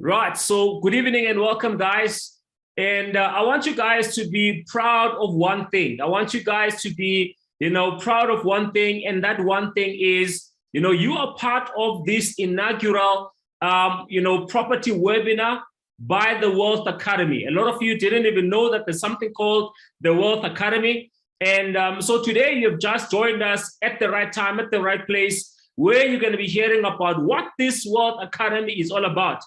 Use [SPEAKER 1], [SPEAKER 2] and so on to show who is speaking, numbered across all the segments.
[SPEAKER 1] Right. So good evening and welcome, guys. And I want you guys to be proud of one thing. I want you guys to be, proud of one thing. And that one thing is, you are part of this inaugural, property webinar by the Wealth Academy. A lot of you didn't even know that there's something called the Wealth Academy. And so today you've just joined us at the right time, at the right place, where you're going to be hearing about what this Wealth Academy is all about.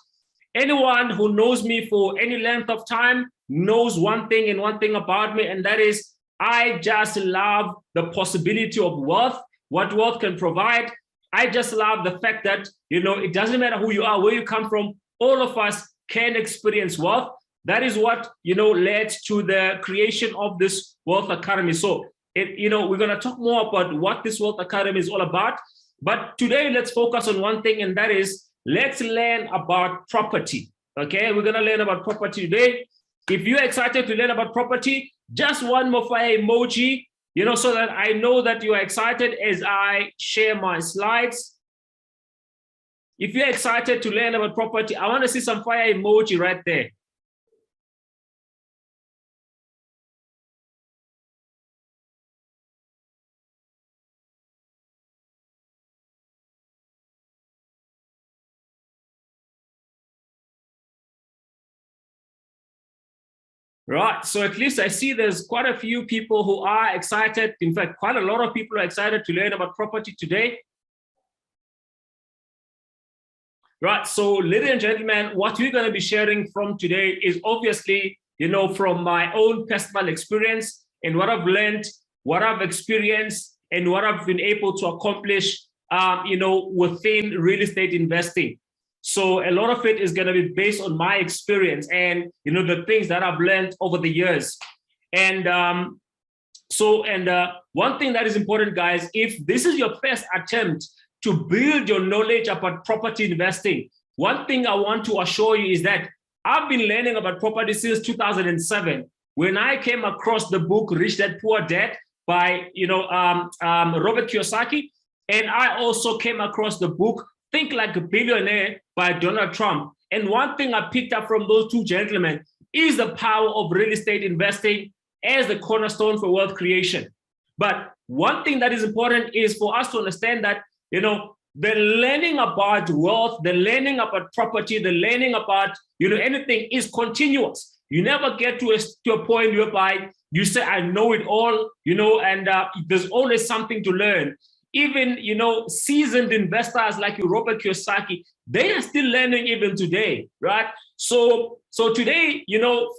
[SPEAKER 1] Anyone who knows me for any length of time knows one thing and one thing about me, and that is I just love the possibility of wealth, what wealth can provide. I just love the fact that, it doesn't matter who you are, where you come from, all of us can experience wealth. That is what, led to the creation of this Wealth Academy. So, we're going to talk more about what this Wealth Academy is all about. But today, let's focus on one thing, and that is let's learn about property. Okay, we're going to learn about property today. If you're excited to learn about property, just one more fire emoji, so that I know that you are excited as I share my slides. If you're excited to learn about property, I want to see some fire emoji right there. Right, so at least I see there's quite a few people who are excited. In fact, quite a lot of people are excited to learn about property today. Right, so ladies and gentlemen, what we're going to be sharing from today is obviously, from my own personal experience and what I've learned, what I've experienced, and what I've been able to accomplish, within real estate investing. So a lot of it is going to be based on my experience and, the things that I've learned over the years. And one thing that is important, guys, if this is your first attempt to build your knowledge about property investing, one thing I want to assure you is that I've been learning about property since 2007, when I came across the book Rich Dad Poor Dad by, Robert Kiyosaki. And I also came across the book Think Like a Billionaire by Donald Trump. And one thing I picked up from those two gentlemen is the power of real estate investing as the cornerstone for wealth creation. But one thing that is important is for us to understand that, the learning about wealth, the learning about property, the learning about, anything is continuous. You never get to a point whereby you say, I know it all, and there's always something to learn. Even, seasoned investors like Robert Kiyosaki, they are still learning even today, right? So today,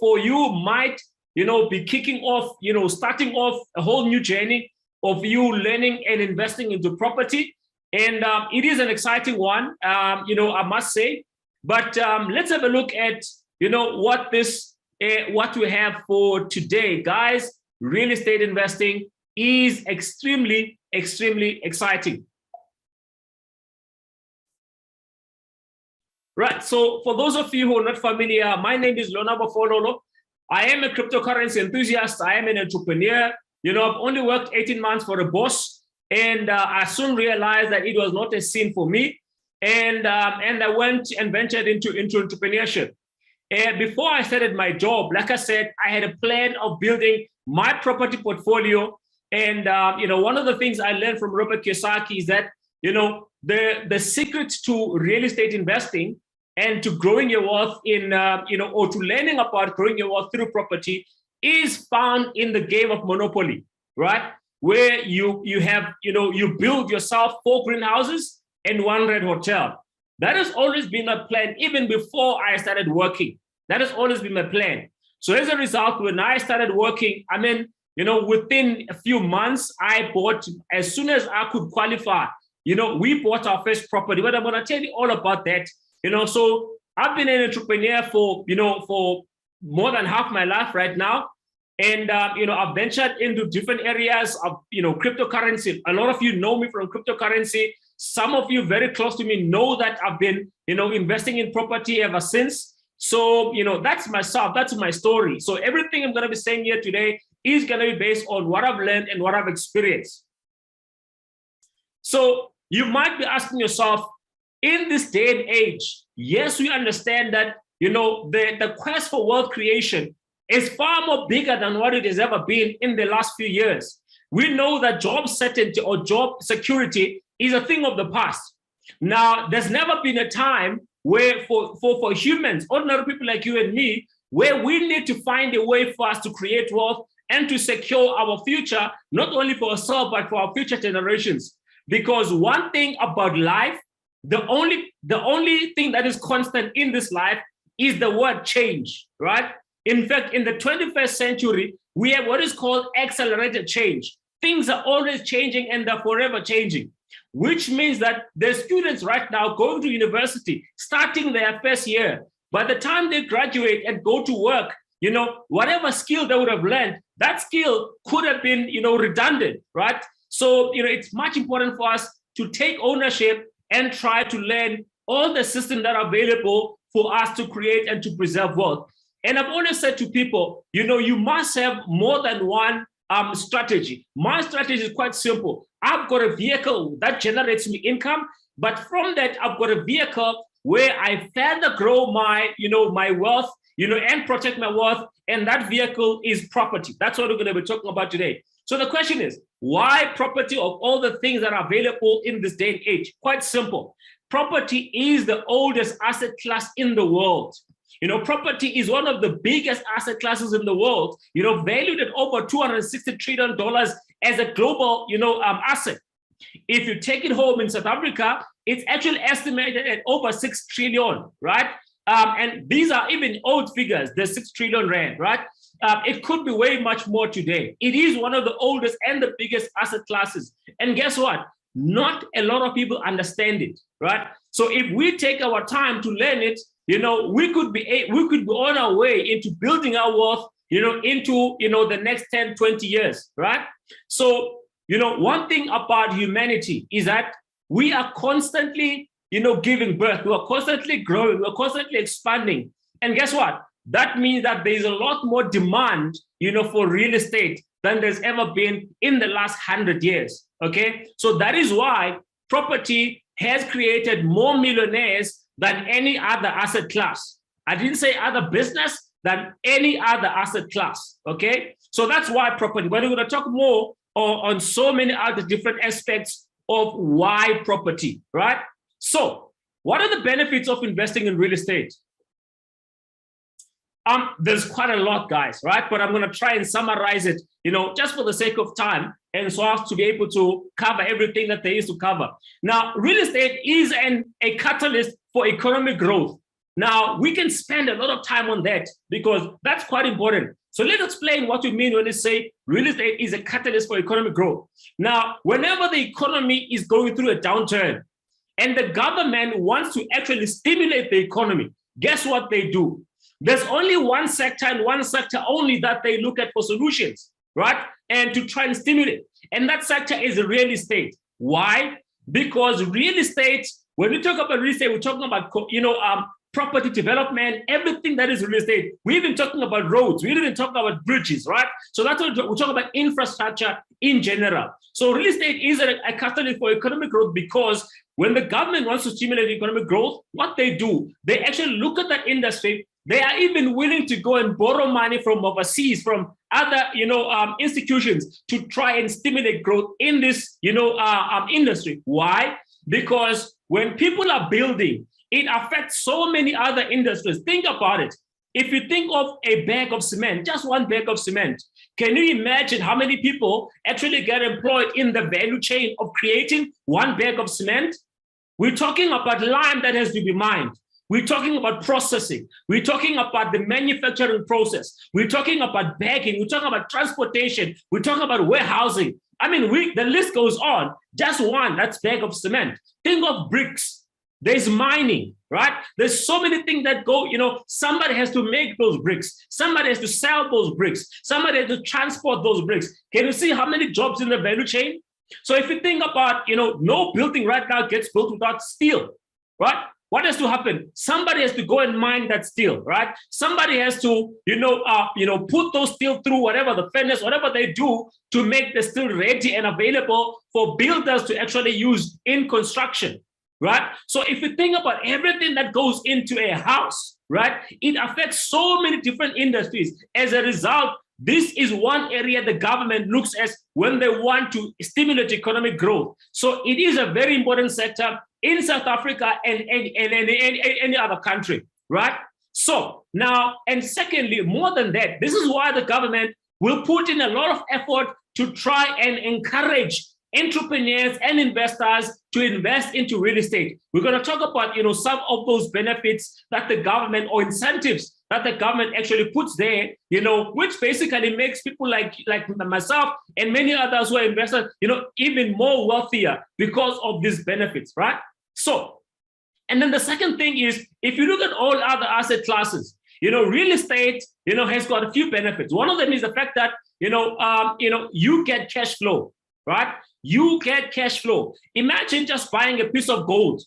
[SPEAKER 1] for you might, be kicking off, starting off a whole new journey of you learning and investing into property. And it is an exciting one, I must say. But let's have a look at, what we have for today, guys. Real estate investing is extremely exciting. Right, so for those of you who are not familiar, my name is Lonabo Fololo. I am a cryptocurrency enthusiast. I am an entrepreneur. I've only worked 18 months for a boss, and I soon realized that it was not a sin for me. And I went and ventured into entrepreneurship. And before I started my job, like I said, I had a plan of building my property portfolio. And, one of the things I learned from Robert Kiyosaki is that, the secret to real estate investing and to growing your wealth in, or to learning about growing your wealth through property is found in the game of Monopoly, right? Where you have, you build yourself 4 greenhouses and 1 red hotel. That has always been my plan, even before I started working. That has always been my plan. So as a result, when I started working, within a few months, I bought, as soon as I could qualify, we bought our first property. But I'm going to tell you all about that. So I've been an entrepreneur for more than half my life right now. And, I've ventured into different areas of, cryptocurrency. A lot of you know me from cryptocurrency. Some of you very close to me know that I've been, investing in property ever since. So, that's myself. That's my story. So everything I'm going to be saying here today is going to be based on what I've learned and what I've experienced. So you might be asking yourself, in this day and age, yes, we understand that, the quest for wealth creation is far more bigger than what it has ever been in the last few years. We know that job certainty or job security is a thing of the past. Now, there's never been a time where for humans, ordinary people like you and me, where we need to find a way for us to create wealth and to secure our future, not only for ourselves, but for our future generations. Because one thing about life, the only thing that is constant in this life is the word change, right? In fact, in the 21st century, we have what is called accelerated change. Things are always changing and they're forever changing, which means that the students right now going to university, starting their first year, by the time they graduate and go to work, whatever skill they would have learned, that skill could have been, redundant, right? So, it's much important for us to take ownership and try to learn all the systems that are available for us to create and to preserve wealth. And I've always said to people, you must have more than one strategy. My strategy is quite simple. I've got a vehicle that generates me income, but from that, I've got a vehicle where I further grow my, my wealth, and protect my wealth. And that vehicle is property. That's what we're going to be talking about today. So the question is, why property of all the things that are available in this day and age? Quite simple. Property is the oldest asset class in the world. Property is one of the biggest asset classes in the world, valued at over $260 trillion as a global, asset. If you take it home in South Africa, it's actually estimated at over 6 trillion, right? And these are even old figures, the 6 trillion rand, right? It could be way much more today. It is one of the oldest and the biggest asset classes. And guess what? Not a lot of people understand it, right? So if we take our time to learn it, we could be on our way into building our wealth, into, the next 10, 20 years, right? So, one thing about humanity is that we are constantly, giving birth. We are constantly growing. We are constantly expanding. And guess what? That means that there is a lot more demand, for real estate than there's ever been in the last 100 years, okay? So that is why property has created more millionaires than any other asset class. I didn't say other business, than any other asset class, okay? So that's why property, but we're gonna talk more on so many other different aspects of why property, right? So what are the benefits of investing in real estate? There's quite a lot, guys, right? But I'm going to try and summarize it, just for the sake of time, and so as to be able to cover everything that there is to cover. Now, real estate is a catalyst for economic growth. Now, we can spend a lot of time on that because that's quite important. So let's explain what we mean when we say real estate is a catalyst for economic growth. Now, whenever the economy is going through a downturn and the government wants to actually stimulate the economy, guess what they do? There's only one sector and one sector only that they look at for solutions, right? And to try and stimulate. And that sector is real estate. Why? Because real estate, when we talk about real estate, we're talking about, property development, everything that is real estate. We're even talking about roads. We're even talking about bridges, right? So that's what we're talking about, infrastructure in general. So real estate is a catalyst for economic growth because when the government wants to stimulate economic growth, what they do, they actually look at that industry. They are even willing to go and borrow money from overseas, from other, institutions to try and stimulate growth in this, industry. Why? Because when people are building, it affects so many other industries. Think about it. If you think of a bag of cement, just one bag of cement, can you imagine how many people actually get employed in the value chain of creating one bag of cement? We're talking about lime that has to be mined. We're talking about processing. We're talking about the manufacturing process. We're talking about bagging. We're talking about transportation. We're talking about warehousing. I mean, the list goes on. Just one, that's bag of cement. Think of bricks. There's mining, right? There's so many things that go, somebody has to make those bricks. Somebody has to sell those bricks. Somebody has to transport those bricks. Can you see how many jobs in the value chain? So if you think about, no building right now gets built without steel, right? What has to happen? Somebody has to go and mine that steel, right? Somebody has to, put those steel through whatever the furnace, whatever they do to make the steel ready and available for builders to actually use in construction. right? So if you think about everything that goes into a house, right, it affects so many different industries. As a result, this is one area the government looks at when they want to stimulate economic growth. So it is a very important sector in South Africa and any other country, right? So now, and secondly, more than that, this is why the government will put in a lot of effort to try and encourage entrepreneurs and investors to invest into real estate. We're going to talk about, some of those benefits that the government, or incentives that the government actually puts there, which basically makes people like myself and many others who are investors, even more wealthier because of these benefits, right? So, and then the second thing is, if you look at all other asset classes, real estate, has got a few benefits. One of them is the fact that, you get cash flow, right? You get cash flow. Imagine just buying a piece of gold.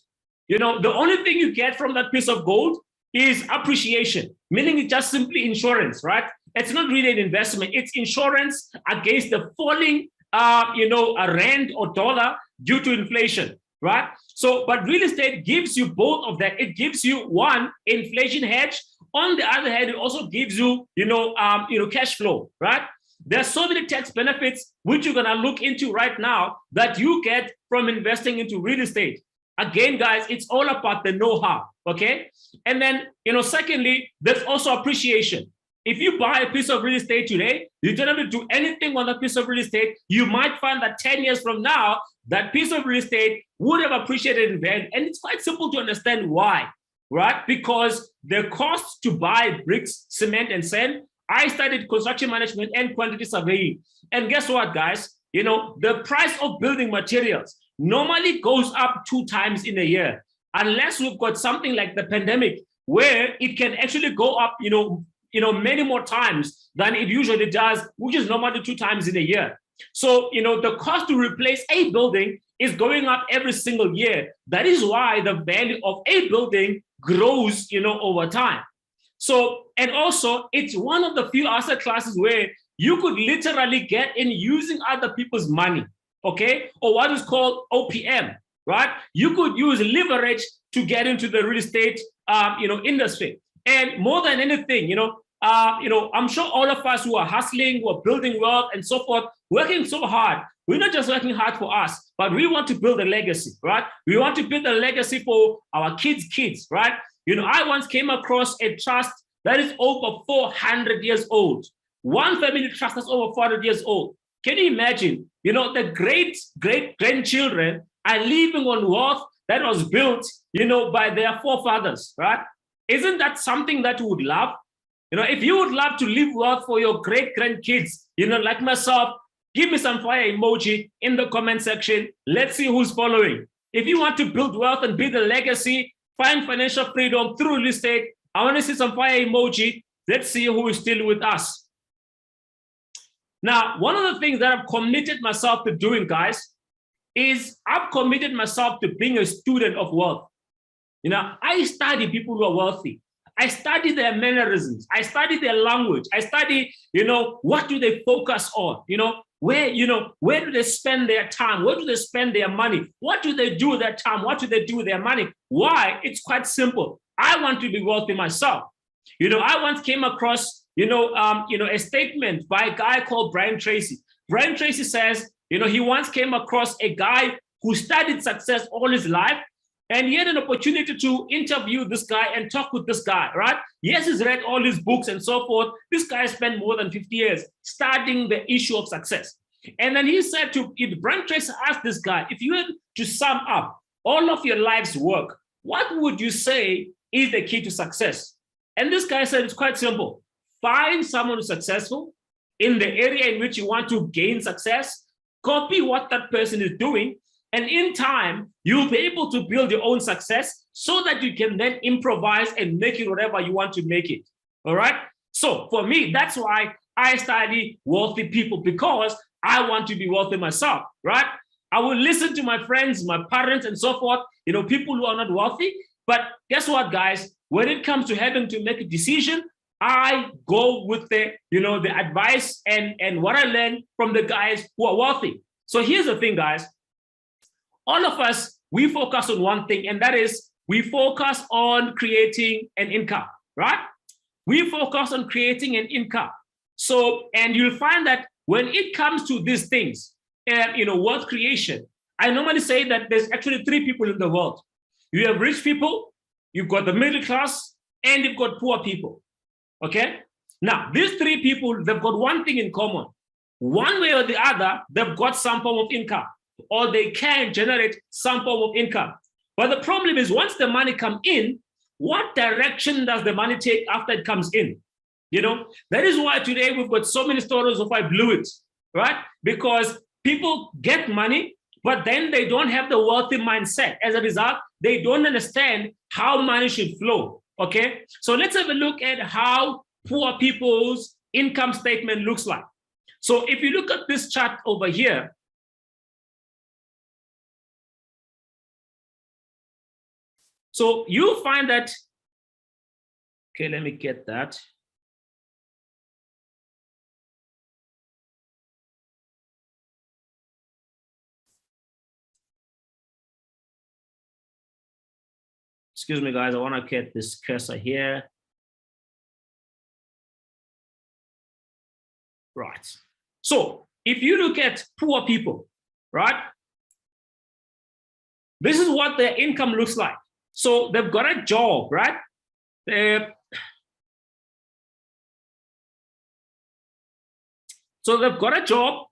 [SPEAKER 1] The only thing you get from that piece of gold is appreciation, meaning it's just simply insurance, right? It's not really an investment. It's insurance against the falling, a rand or dollar due to inflation, right? So, but real estate gives you both of that. It gives you one, inflation hedge. On the other hand, it also gives you, cash flow, right? There are so many tax benefits which you're going to look into right now that you get from investing into real estate. Again, guys, it's all about the know-how, okay? And then, secondly, there's also appreciation. If you buy a piece of real estate today, you don't have to do anything on that piece of real estate. You might find that 10 years from now, that piece of real estate would have appreciated in value. And it's quite simple to understand why, right? Because the cost to buy bricks, cement, and sand, I studied construction management and quantity surveying. And guess what, guys? The price of building materials normally goes up 2 times in a year, unless we've got something like the pandemic, where it can actually go up, many more times than it usually does, which is normally 2 times in a year. So, the cost to replace a building is going up every single year. That is why the value of a building grows, over time. So, and also it's one of the few asset classes where you could literally get in using other people's money, okay? Or what is called OPM, right? You could use leverage to get into the real estate, industry. And more than anything, I'm sure all of us who are hustling, who are building wealth and so forth, working so hard, we're not just working hard for us, but we want to build a legacy, right? We want to build a legacy for our kids, right? I once came across a trust that is over 400 years old. One family trust that's over 400 years old. Can you imagine? The great-grandchildren are living on wealth that was built, by their forefathers, right? Isn't that something that you would love? If you would love to leave wealth for your great-grandkids, like myself, give me some fire emoji in the comment section. Let's see who's following. If you want to build wealth and build a legacy, find financial freedom through real estate, I want to see some fire emoji. Let's see who is still with us. Now, one of the things that I've committed myself to doing, guys, is I've committed myself to being a student of wealth. I study people who are wealthy. I study their mannerisms. I study their language. I study, what do they focus on? Where do they spend their time? Where do they spend their money? What do they do with their time? What do they do with their money? Why? It's quite simple. I want to be wealthy myself. I once came across, a statement by a guy called Brian Tracy. Brian Tracy says, he once came across a guy who studied success all his life, and he had an opportunity to interview this guy and talk with this guy, right? Yes, he's read all his books and so forth. This guy spent more than 50 years studying the issue of success. And then he said Brian Tracy asked this guy, if you had to sum up all of your life's work, what would you say is the key to success? And this guy said, it's quite simple. Find someone who's successful in the area in which you want to gain success, copy what that person is doing, and in time, you'll be able to build your own success so that you can then improvise and make it whatever you want to make it. All right. So for me, that's why I study wealthy people, because I want to be wealthy myself. Right. I will listen to my friends, my parents, and so forth, people who are not wealthy. But guess what, guys? When it comes to having to make a decision, I go with the advice and what I learned from the guys who are wealthy. So here's the thing, guys. All of us, we focus on one thing, and that is we focus on creating an income, right? We focus on creating an income. So, and you'll find that when it comes to these things, wealth creation, I normally say that there's actually three people in the world. You have rich people, you've got the middle class, and you've got poor people, okay? Now, these three people, they've got one thing in common. One way or the other, they've got some form of income, or they can generate some form of income. But the problem is once the money comes in, what direction does the money take after it comes in? That is why today we've got so many stories of I blew it, right? Because people get money, but then they don't have the wealthy mindset. As a result, they don't understand how money should flow, okay? So let's have a look at how poor people's income statement looks like. So if you look at this chart over here, so you'll find that, okay, let me get that. Excuse me, guys, I want to get this cursor here. Right. So if you look at poor people, right, this is what their income looks like. So they've got a job, right? So they've got a job.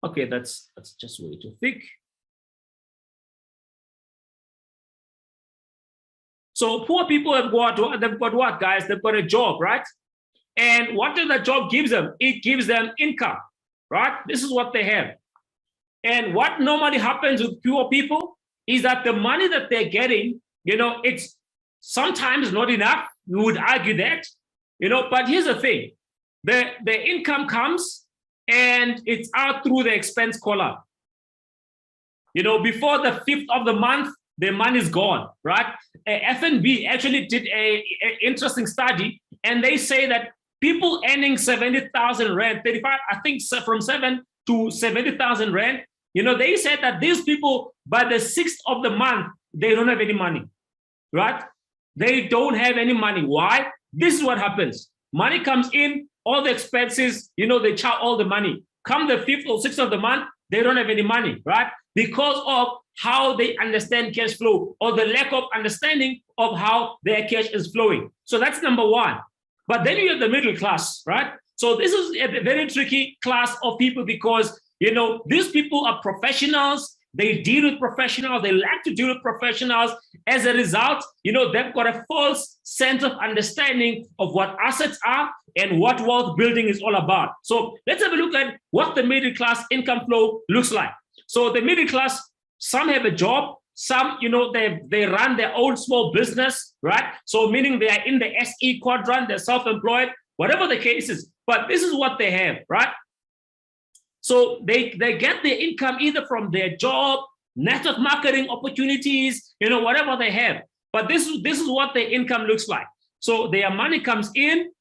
[SPEAKER 1] Okay, that's just way too thick. So poor people have got, they've got what, guys? They've got a job, right? And what does that job give them? It gives them income, right? This is what they have. And what normally happens with poor people is that the money that they're getting, it's sometimes not enough. We would argue that, but here's the thing. The income comes and it's out through the expense column. Before the 5th of the month, the money is gone, right? FNB actually did an interesting study, and they say that people earning 70,000 rand, 35, I think from 7 to 70,000 rand, they said that these people, by the 6th of the month, they don't have any money, right? They don't have any money. Why? This is what happens. Money comes in, all the expenses, they charge all the money. Come the 5th or 6th of the month, they don't have any money, right? Because of how they understand cash flow, or the lack of understanding of how their cash is flowing. So that's number one. But then you have the middle class, right? So this is a very tricky class of people because, these people are professionals. They deal with professionals. They like to deal with professionals. As a result, they've got a false sense of understanding of what assets are and what wealth building is all about. So let's have a look at what the middle class income flow looks like. So the middle class, some have a job, some, they run their own small business, right? So meaning they are in the SE quadrant, they're self-employed, whatever the case is, but this is what they have, right? So they get their income either from their job, network marketing opportunities, whatever they have. But this is what their income looks like. So their money comes in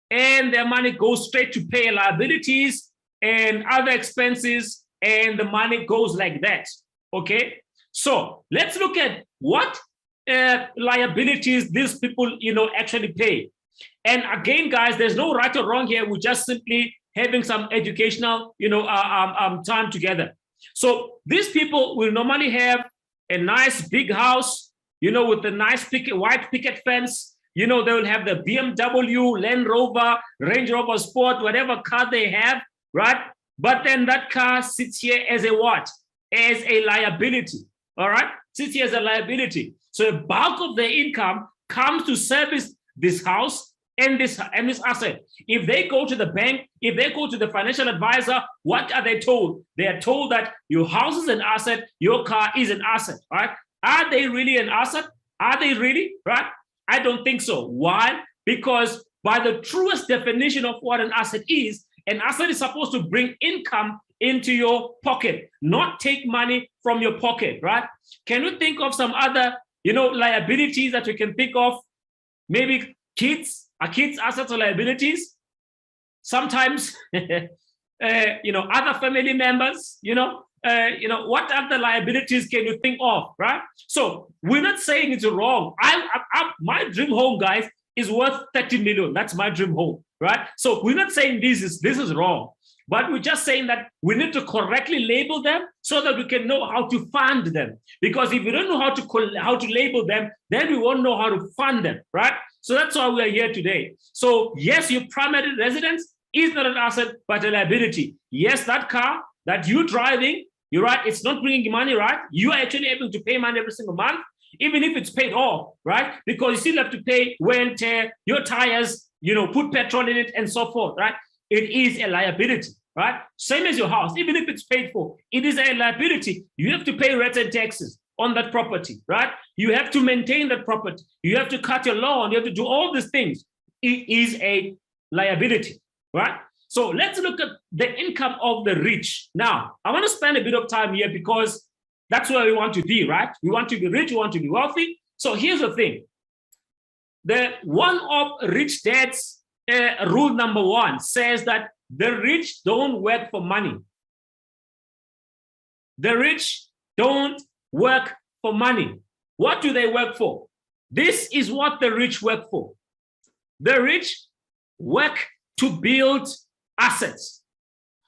[SPEAKER 1] and their money goes straight to pay liabilities and other expenses, and the money goes like that, okay? So let's look at what liabilities these people, actually pay. And again, guys, there's no right or wrong here. We're just simply having some educational, time together. So these people will normally have a nice big house, with a nice white picket fence. They will have the BMW, Land Rover, Range Rover Sport, whatever car they have, right? But then that car sits here as a what? As a liability, all right? Sits here as a liability. So a bulk of their income comes to service this house and this asset. If they go to the bank, if they go to the financial advisor, what are they told? They are told that your house is an asset, your car is an asset, right? Are they really an asset? Are they really, right? I don't think so. Why? Because by the truest definition of what an asset is supposed to bring income into your pocket, not take money from your pocket, right? Can you think of some other, liabilities that we can think of? Maybe kids, are kids assets or liabilities? Sometimes, other family members, what other liabilities can you think of, right? So we're not saying it's wrong. My dream home, guys, is worth 30 million. That's my dream home, right? So we're not saying this is wrong, but we're just saying that we need to correctly label them so that we can know how to fund them. Because if we don't know how to label them, then we won't know how to fund them, right? So that's why we are here today. So yes, your primary residence is not an asset, but a liability. Yes, that car that you're driving, you're right, it's not bringing you money, right? You are actually able to pay money every single month, even if it's paid off, right? Because you still have to pay wear and tear, your tires, put petrol in it and so forth, right? It is a liability, right? Same as your house, even if it's paid for, it is a liability. You have to pay rent and taxes on that property, right? You have to maintain that property. You have to cut your lawn. You have to do all these things. It is a liability, right? So let's look at the income of the rich. Now, I want to spend a bit of time here because that's where we want to be, right? We want to be rich, we want to be wealthy. So here's the thing. The one of Rich Dad's rule number 1 says that the rich don't work for money. The rich don't work for money. What do they work for? This is what the rich work for. The rich work to build assets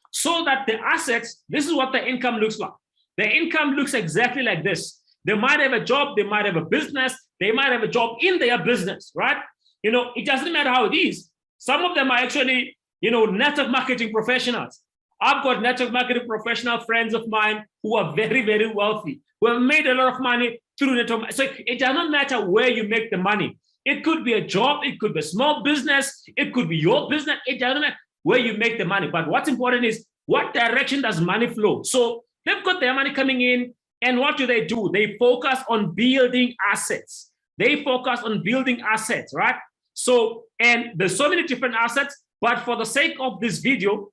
[SPEAKER 1] so that the assets, this is what the income looks like. The income looks exactly like this. They might have a job, they might have a business, they might have a job in their business, right? It doesn't matter how it is. Some of them are actually, network marketing professionals. I've got network marketing professional friends of mine who are very, very wealthy, who have made a lot of money through network. So it does not matter where you make the money. It could be a job, it could be a small business, it could be your business. It doesn't matter where you make the money. But what's important is what direction does money flow? So they've got their money coming in, and what do? They focus on building assets. They focus on building assets, right? So, and there's so many different assets, but for the sake of this video,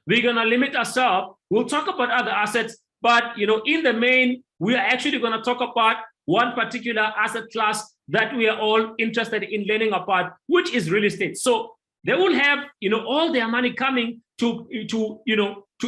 [SPEAKER 1] we're gonna limit ourselves. We'll talk about other assets, but in the main, we are actually gonna talk about one particular asset class that we are all interested in learning about, which is real estate. So they will have, all their money coming to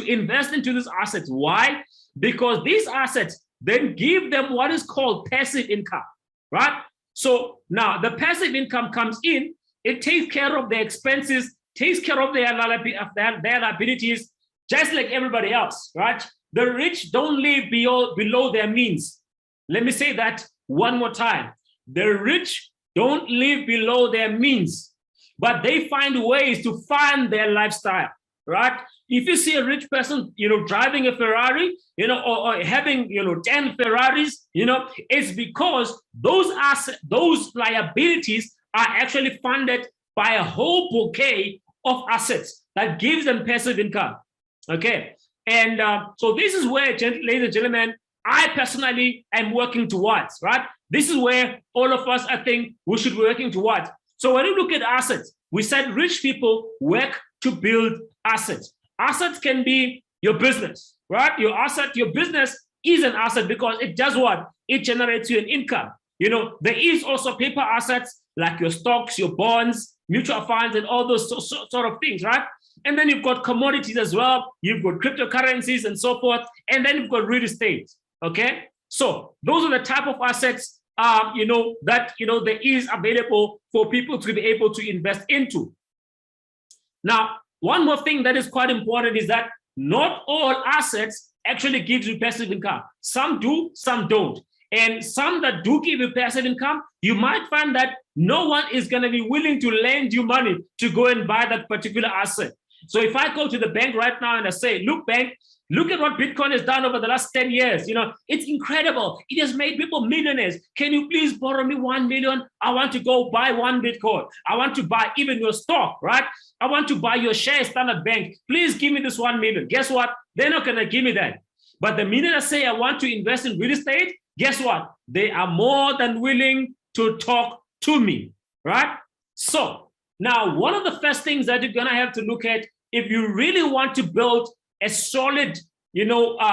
[SPEAKER 1] invest into these assets. Why? Because these assets then give them what is called passive income, right? So now the passive income comes in, it takes care of their expenses, takes care of their liabilities, just like everybody else, right? The rich don't live below their means. Let me say that one more time. The rich don't live below their means, but they find ways to fund their lifestyle, right? If you see a rich person, driving a Ferrari, or having, 10 Ferraris, it's because those liabilities are actually funded by a whole bouquet of assets that gives them passive income, okay? And so this is where, ladies and gentlemen, I personally am working towards, right? This is where all of us, I think, we should be working towards. So when you look at assets, we said rich people work to build assets. Assets can be your business, right? Your business is an asset because it does what? It generates you an income. There is also paper assets like your stocks, your bonds, mutual funds, and all those sort of things, right? And then you've got commodities as well. You've got cryptocurrencies and so forth. And then you've got real estate, okay? So those are the type of assets, that, there is available for people to be able to invest into. Now, one more thing that is quite important is that not all assets actually give you passive income. Some do, some don't. And some that do give you passive income, you might find that no one is going to be willing to lend you money to go and buy that particular asset. So if I go to the bank right now and I say, look, bank, look at what Bitcoin has done over the last 10 years. It's incredible. It has made people millionaires. Can you please borrow me 1 million? I want to go buy 1 Bitcoin. I want to buy even your stock, right? I want to buy your share, Standard Bank. Please give me this 1 million. Guess what? They're not going to give me that. But the minute I say I want to invest in real estate, guess what? They are more than willing to talk to me, right? So now, one of the first things that you're going to have to look at if you really want to build a solid,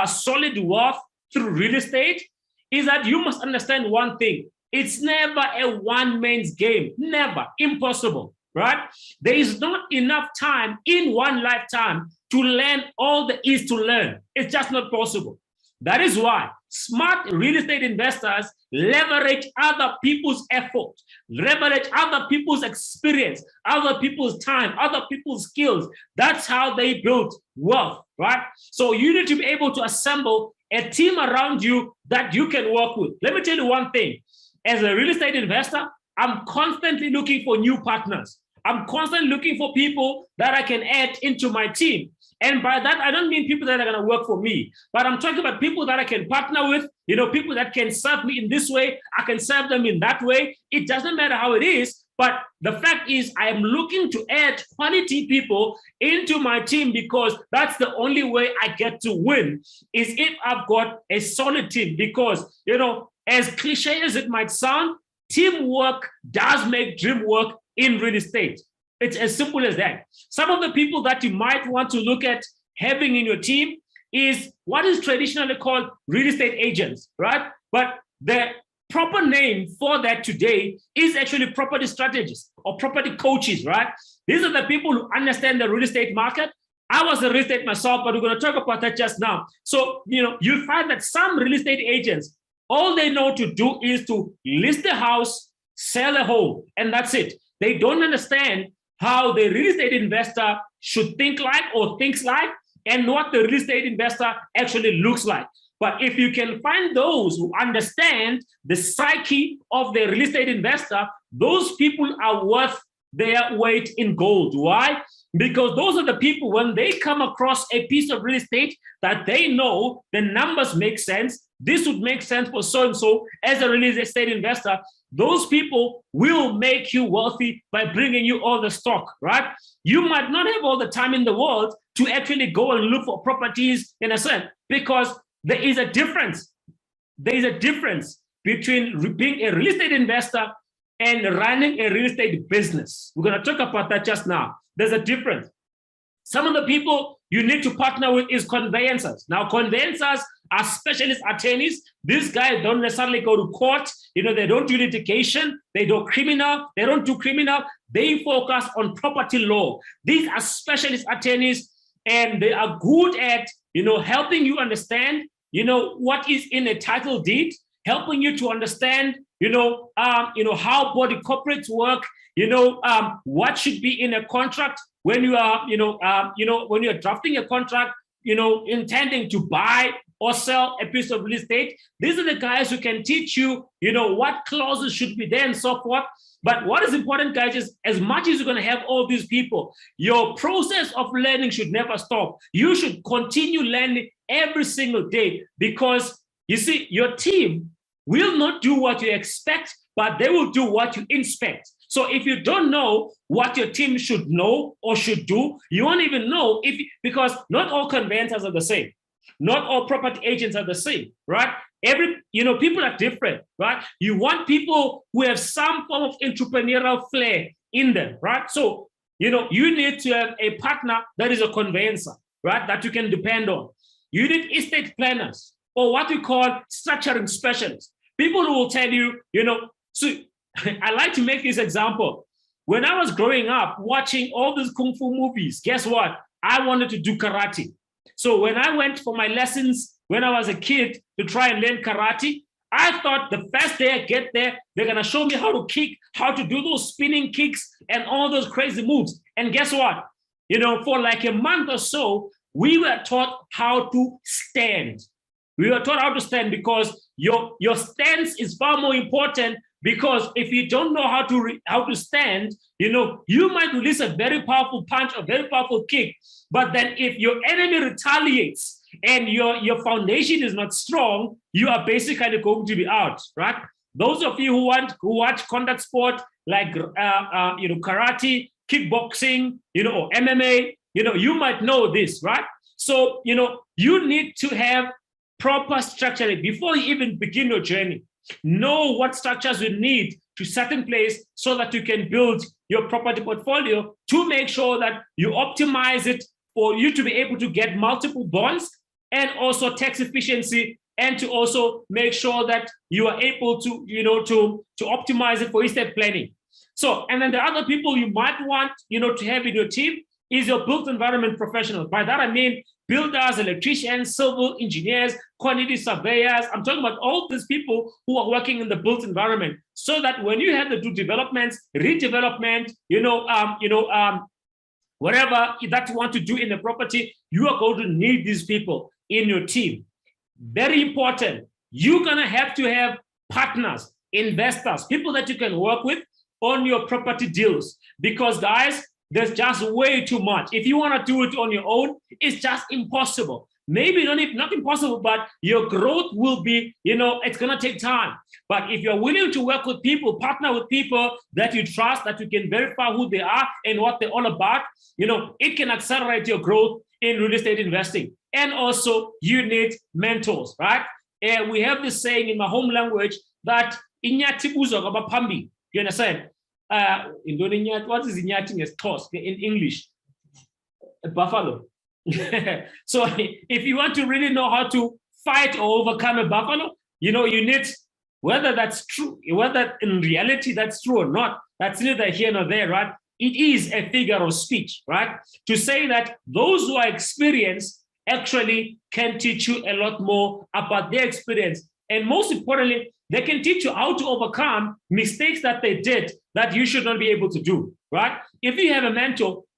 [SPEAKER 1] solid wealth through real estate is that you must understand one thing. It's never a one man's game. Never. Impossible. right? There is not enough time in one lifetime to learn all there is to learn. It's just not possible. That is why smart real estate investors leverage other people's effort, leverage other people's experience, other people's time, other people's skills. That's how they build wealth, right? So you need to be able to assemble a team around you that you can work with. Let me tell you one thing. As a real estate investor, I'm constantly looking for new partners. I'm constantly looking for people that I can add into my team. And by that, I don't mean people that are going to work for me, but I'm talking about people that I can partner with, people that can serve me in this way. I can serve them in that way. It doesn't matter how it is. But the fact is, I am looking to add quality people into my team because that's the only way I get to win is if I've got a solid team. Because, as cliche as it might sound, teamwork does make dream work in real estate. It's as simple as that. Some of the people that you might want to look at having in your team is what is traditionally called real estate agents, right? But the proper name for that today is actually property strategists or property coaches, right? These are the people who understand the real estate market. I was a real estate myself, but we're going to talk about that just now. So, you find that some real estate agents, all they know to do is to list a house, sell a home, and that's it. They don't understand how the real estate investor should think like or thinks like, and what the real estate investor actually looks like. But if you can find those who understand the psyche of the real estate investor, those people are worth their weight in gold. Why? Because those are the people, when they come across a piece of real estate that they know the numbers make sense, this would make sense for so-and-so as a real estate investor, those people will make you wealthy by bringing you all the stock, right? You might not have all the time in the world to actually go and look for properties in a sense, because there is a difference. There is a difference between being a real estate investor and running a real estate business. We're going to talk about that just now. There's a difference. Some of the people you need to partner with is conveyancers. Now, conveyancers are specialist attorneys. These guys don't necessarily go to court. They don't do litigation. They don't do criminal. They focus on property law. These are specialist attorneys, and they are good at, helping you understand, what is in a title deed, helping you to understand, how body corporates work, what should be in a contract when you are, when you're drafting a contract, intending to buy or sell a piece of real estate. These are the guys who can teach you, what clauses should be there and so forth. But what is important, guys, is as much as you're going to have all these people, your process of learning should never stop. You should continue learning every single day, because you see, your team will not do what you expect, but they will do what you inspect. So if you don't know what your team should know or should do, you won't even know because not all conveyancers are the same. Not all property agents are the same, right? People are different, right? You want people who have some form of entrepreneurial flair in them, right? So, you need to have a partner that is a conveyancer, right? That you can depend on. You need estate planners, or what we call structuring specialists. People who will tell you, so I like to make this example. When I was growing up watching all these Kung Fu movies, guess what? I wanted to do karate. So when I went for my lessons when I was a kid to try and learn karate, I thought the first day I get there, they're going to show me how to kick, how to do those spinning kicks and all those crazy moves. And guess what? For like a month or so, we were taught how to stand. We were taught how to stand because your stance is far more important, because if you don't know how to stand, you might release a very powerful punch, a very powerful kick. But then if your enemy retaliates and your foundation is not strong, you are basically going to be out, right? Those of you who watch contact sport like karate, kickboxing, or MMA, you might know this, right? So, you need to have proper structure before you even begin your journey. Know what structures you need to set in place so that you can build your property portfolio to make sure that you optimize it for you to be able to get multiple bonds and also tax efficiency, and to also make sure that you are able to, to optimize it for estate planning. So, and then the other people you might want, to have in your team is your built environment professionals. By that, I mean builders, electricians, civil engineers, quantity surveyors. I'm talking about all these people who are working in the built environment, so that when you have to do developments, redevelopment, whatever that you want to do in the property, you are going to need these people in your team. Very important. You're going to have partners, investors, people that you can work with on your property deals, because guys, there's just way too much. If you want to do it on your own, it's just impossible. Maybe not impossible, but your growth will be, it's going to take time. But if you're willing to work with people, partner with people that you trust, that you can verify who they are and what they're all about, it can accelerate your growth in real estate investing. And also, you need mentors, right? And we have this saying in my home language that inyati buzo kaba pambi. You understand? What is inyati as toss in English? A buffalo. So if you want to really know how to fight or overcome a buffalo, you need, whether that's true, whether in reality that's true or not, that's neither here nor there, right? It is a figure of speech, right? To say that those who are experienced actually can teach you a lot more about their experience. And most importantly, they can teach you how to overcome mistakes that they did that you should not be able to do, right? If you have a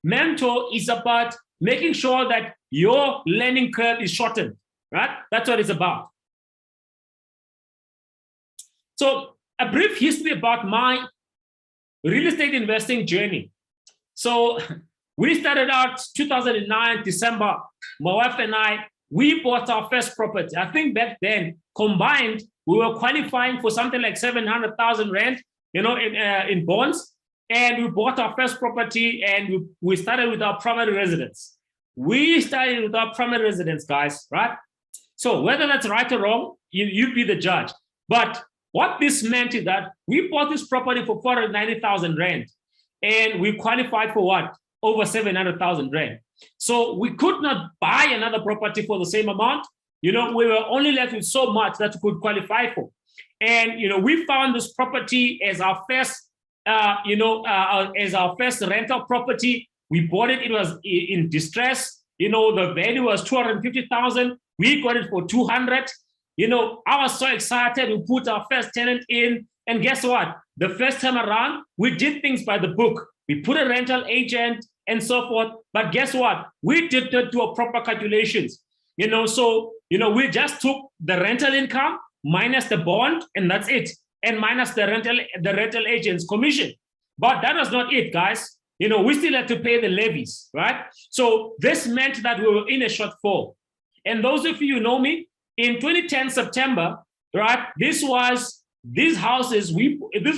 [SPEAKER 1] mentor is about making sure that your learning curve is shortened, right? That's what it's about. So a brief history about my real estate investing journey. So we started out 2009, December, my wife and I, we bought our first property. I think back then, combined, we were qualifying for something like 700,000 rand, in bonds. And we bought our first property and we started with our primary residence. We started with our primary residence, guys, right? So whether that's right or wrong, you be the judge. But what this meant is that we bought this property for 490,000 rand and we qualified for what? Over 700,000 rand. So we could not buy another property for the same amount. We were only left with so much that we could qualify for. And, we found this property as our first, as our first rental property. We bought it, it was in distress. The value was 250,000. We got it for 200. I was so excited. We put our first tenant in. And guess what? The first time around, we did things by the book. We put a rental agent and so forth. But guess what? We did not do a proper calculations. We just took the rental income minus the bond, and that's it. And minus the rental agent's commission. But that was not it, guys. We still had to pay the levies, right? So this meant that we were in a shortfall. And those of you who know me, in 2010 September, right? These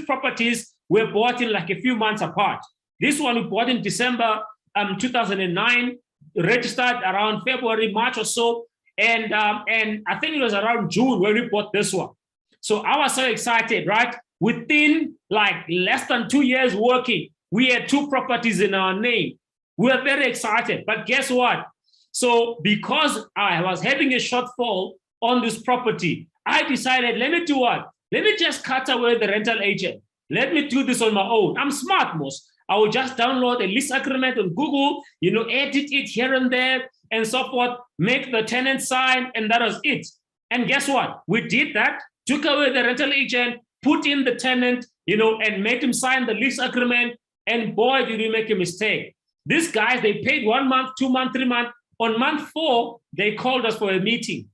[SPEAKER 1] properties were bought in like a few months apart. This one we bought in December 2009, registered around February, March or so. And I think it was around June when we bought this one. So I was so excited, right? Within like less than 2 years working, we had 2 properties in our name. We were very excited, but guess what? So because I was having a shortfall on this property, I decided, let me do what? Let me just cut away the rental agent. Let me do this on my own. I'm smart, most. I will just download a lease agreement on Google, edit it here and there and so forth, make the tenant sign, and that was it. And guess what? We did that, took away the rental agent, put in the tenant, and made him sign the lease agreement. And boy, did we make a mistake. These guys, they paid 1 month, 2 months, 3 months. On month 4, they called us for a meeting.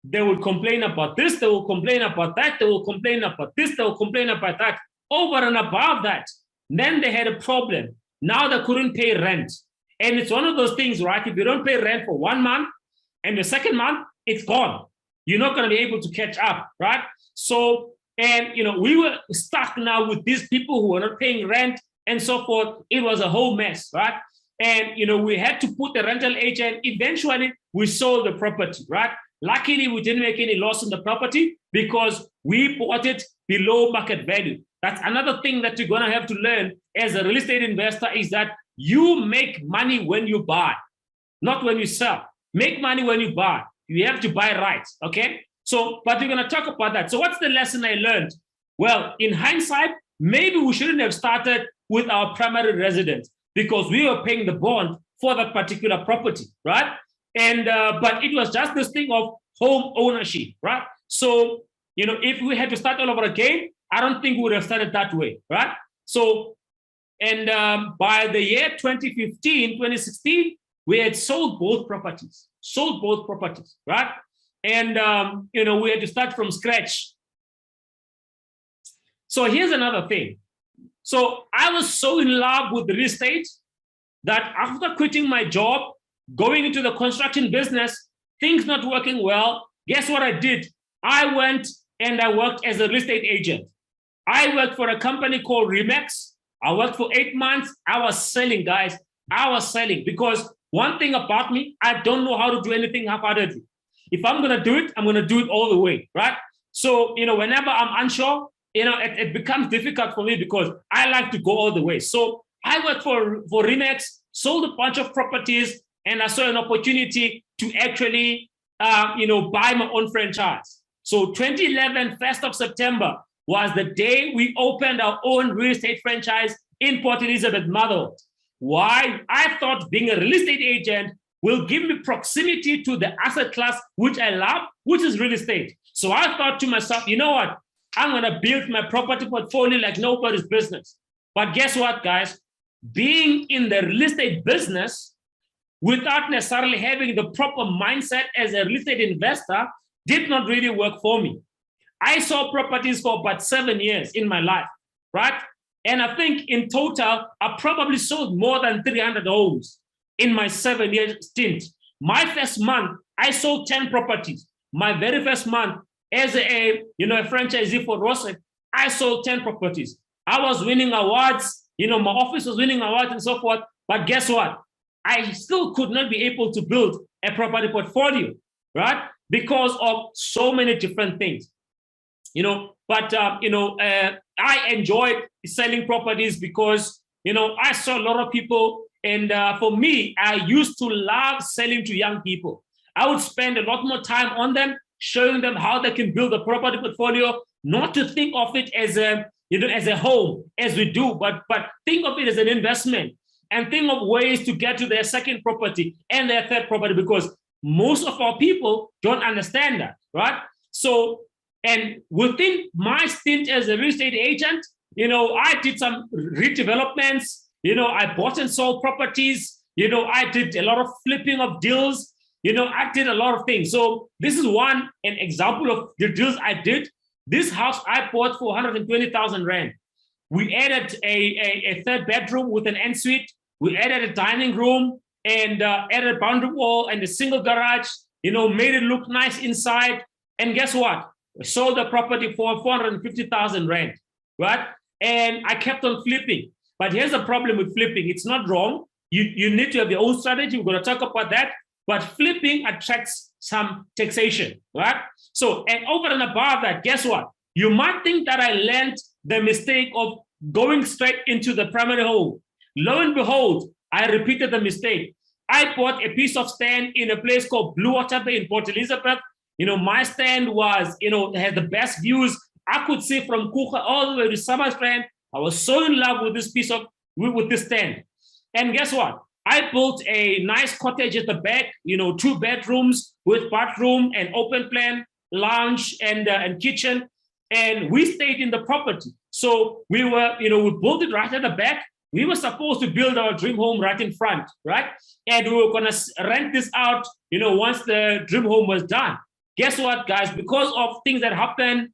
[SPEAKER 1] They would complain about this, they will complain about that, they will complain about this, they will complain about that. Over and above that, then they had a problem. Now they couldn't pay rent. And it's one of those things, right? If you don't pay rent for 1 month and the second month, it's gone. You're not going to be able to catch up, right? So, and, we were stuck now with these people who were not paying rent and so forth. It was a whole mess, right? And, we had to put the rental agent. Eventually, we sold the property, right? Luckily, we didn't make any loss on the property because we bought it below market value. That's another thing that you're going to have to learn as a real estate investor is that you make money when you buy, not when you sell. Make money when you buy. You have to buy right, okay? So, but we're going to talk about that. So what's the lesson I learned Well, in hindsight, maybe we shouldn't have started with our primary residence because we were paying the bond for that particular property, right? And but it was just this thing of home ownership, right? So, if we had to start all over again, I don't think we would have started that way, right? So, and by the year 2015, 2016, we had sold both properties, right? And, we had to start from scratch. So here's another thing. So I was so in love with real estate that after quitting my job, going into the construction business, things not working well, guess what I did? I went and I worked as a real estate agent. I worked for a company called Remax. I worked for 8 months. I was selling, guys. I was selling because one thing about me, I don't know how to do anything half-heartedly. If I'm going to do it, I'm going to do it all the way, right? So, whenever I'm unsure, it becomes difficult for me because I like to go all the way. So I worked for Remax, sold a bunch of properties, and I saw an opportunity to actually, buy my own franchise. So 2011, 1st of September, was the day we opened our own real estate franchise in Port Elizabeth, Motherwell. Why? I thought being a real estate agent will give me proximity to the asset class, which I love, which is real estate. So I thought to myself, you know what? I'm going to build my property portfolio like nobody's business. But guess what, guys? Being in the real estate business without necessarily having the proper mindset as a real estate investor did not really work for me. I saw properties for about 7 years in my life, right? And I think in total, I probably sold more than 300 homes in my 7-year stint. My first month, I sold 10 properties. My very first month as a franchisee for Rossett, I sold 10 properties. I was winning awards, my office was winning awards and so forth. But guess what? I still could not be able to build a property portfolio, right? Because of so many different things. I enjoyed selling properties because, I saw a lot of people. And for me, I used to love selling to young people. I would spend a lot more time on them, showing them how they can build a property portfolio, not to think of it as a home, as we do, but think of it as an investment and think of ways to get to their second property and their third property, because most of our people don't understand that, right? So, and within my stint as a real estate agent, I did some redevelopments, I bought and sold properties, I did a lot of flipping of deals, I did a lot of things. So this is an example of the deals I did. This house I bought for 120,000 Rand. We added a third bedroom with an ensuite. We added a dining room and added a boundary wall and a single garage, made it look nice inside. And guess what? I sold the property for 450,000 Rand, right? And I kept on flipping. But here's the problem with flipping. It's not wrong. You need to have your own strategy. We're going to talk about that. But flipping attracts some taxation, right? So, and over and above that, guess what? You might think that I learned the mistake of going straight into the primary home. Lo and behold, I repeated the mistake. I bought a piece of stand in a place called Blue Water Bay in Port Elizabeth. My stand was, had the best views. I could see from Kucha all the way to Summerstrand. I was so in love with this with this stand. And guess what? I built a nice cottage at the back, 2 bedrooms with bathroom and open plan, lounge and kitchen. And we stayed in the property. So we built it right at the back. We were supposed to build our dream home right in front, right? And we were going to rent this out, once the dream home was done. Guess what, guys? Because of things that happened,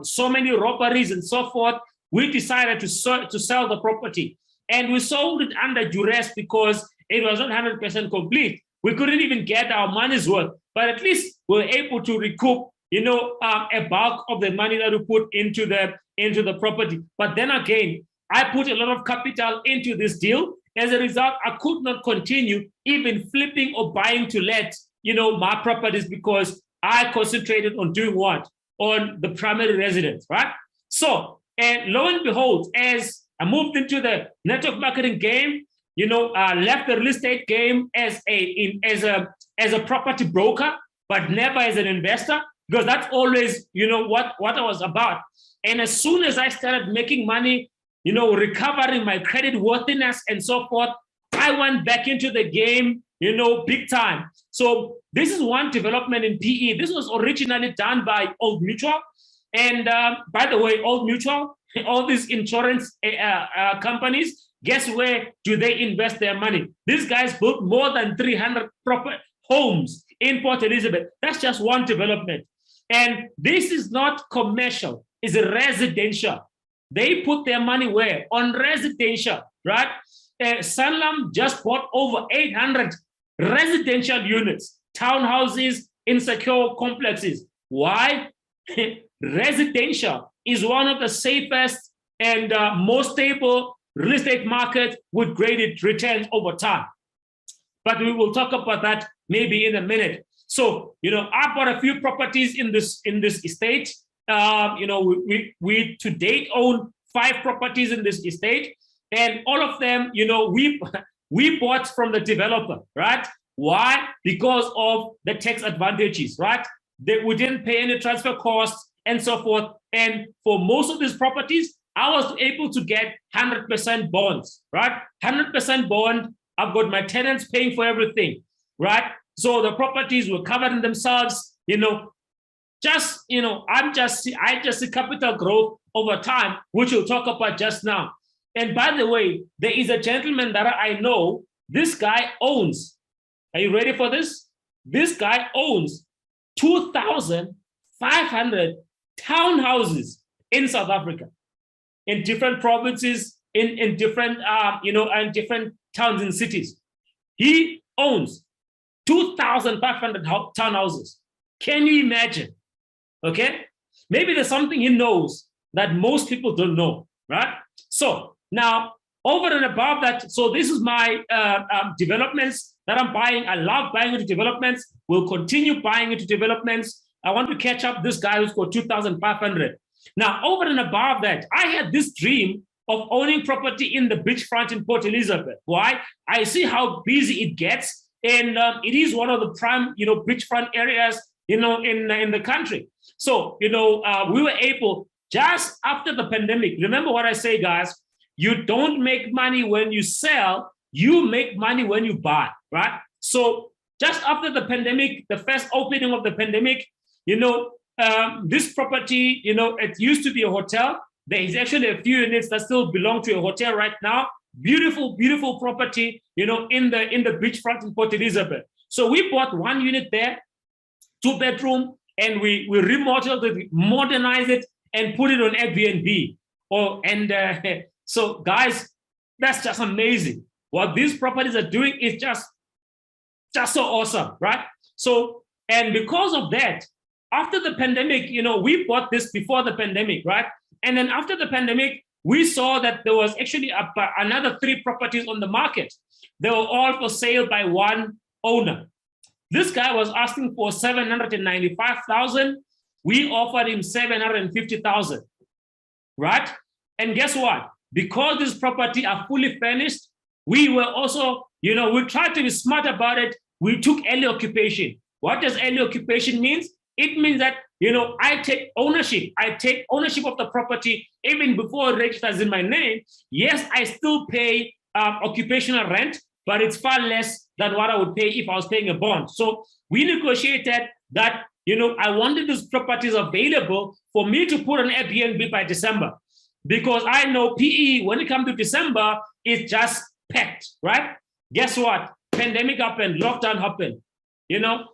[SPEAKER 1] so many robberies and so forth, we decided to sell the property. And we sold it under duress because it was not 100% complete. We couldn't even get our money's worth, but at least we were able to recoup, a bulk of the money that we put into the property. But then again, I put a lot of capital into this deal. As a result, I could not continue even flipping or buying to let, my properties because I concentrated on doing what? On the primary residence, right? So, and lo and behold, as I moved into the network marketing game, I left the real estate game as a property broker, but never as an investor. because that's always, what I was about. And as soon as I started making money, recovering my credit worthiness and so forth, I went back into the game, big time. So this is one development in PE. This was originally done by Old Mutual. And by the way, Old Mutual, all these insurance companies, guess where do they invest their money? These guys built more than 300 proper homes in Port Elizabeth. That's just one development. And this is not commercial, it's a residential. They put their money where? On residential, right? Sanlam just bought over 800 residential units, townhouses, insecure complexes. Why? Residential is one of the safest and most stable real estate market with great returns over time. But we will talk about that maybe in a minute. So, I've bought a few properties in this estate. We to date own 5 properties in this estate, and all of them, we bought from the developer, right? Why? Because of the tax advantages, right? We didn't pay any transfer costs and so forth. And for most of these properties, I was able to get 100% bonds, right? 100% bond. I've got my tenants paying for everything, right? So the properties were covered in themselves, I just see capital growth over time, which we'll talk about just now. And by the way, there is a gentleman that I know, this guy owns, are you ready for this? This guy owns 2,500 townhouses in South Africa, in different provinces, in different, and different towns and cities. He owns 2,500 townhouses. Can you imagine? Okay, maybe there's something he knows that most people don't know, right? So now, over and above that, so this is my developments that I'm buying. I love buying into developments. We'll continue buying into developments. I want to catch up this guy who's got 2,500. Now, over and above that, I had this dream of owning property in the beachfront in Port Elizabeth. Why? I see how busy it gets, and it is one of the prime, beachfront areas, in the country. So, we were able, just after the pandemic, remember what I say, guys, you don't make money when you sell, you make money when you buy, right? So just after the pandemic, the first opening of the pandemic, this property, it used to be a hotel. There is actually a few units that still belong to a hotel right now. Beautiful, beautiful property, in the beachfront in Port Elizabeth. So we bought one unit there, 2-bedroom, and we remodeled it, modernized it, and put it on Airbnb. So guys, that's just amazing. What these properties are doing is just so awesome, right? So, and because of that, after the pandemic, we bought this before the pandemic, right? And then after the pandemic, we saw that there was actually another 3 properties on the market. They were all for sale by one owner. This guy was asking for 795,000. We offered him 750,000, right? And guess what? Because these property are fully furnished, we were also, we tried to be smart about it. We took early occupation. What does early occupation mean? It means that, I take ownership. I take ownership of the property even before it registers in my name. Yes, I still pay occupational rent, but it's far less than what I would pay if I was paying a bond. So we negotiated that, I wanted these properties available for me to put on Airbnb by December, because I know PE, when it comes to December, it's just packed, right? Guess what? Pandemic happened, lockdown happened,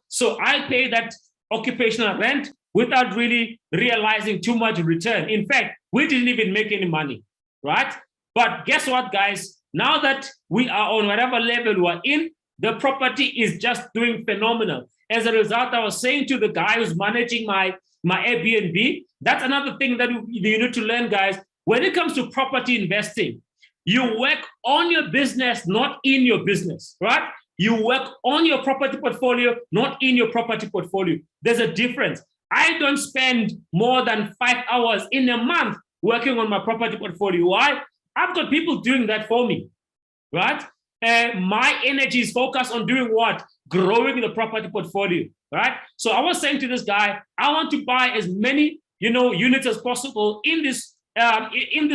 [SPEAKER 1] So I pay that occupational rent without really realizing too much return. In fact, we didn't even make any money, right? But guess what, guys? Now that we are on whatever level we're in, the property is just doing phenomenal. As a result, I was saying to the guy who's managing my Airbnb, that's another thing that you need to learn, guys. When it comes to property investing, you work on your business, not in your business, right? You work on your property portfolio, not in your property portfolio. There's a difference. I don't spend more than 5 hours in a month working on my property portfolio. Why? I've got people doing that for me, right? My energy is focused on doing what? growing the property portfolio, right? So I was saying to this guy, I want to buy as many, units as possible in this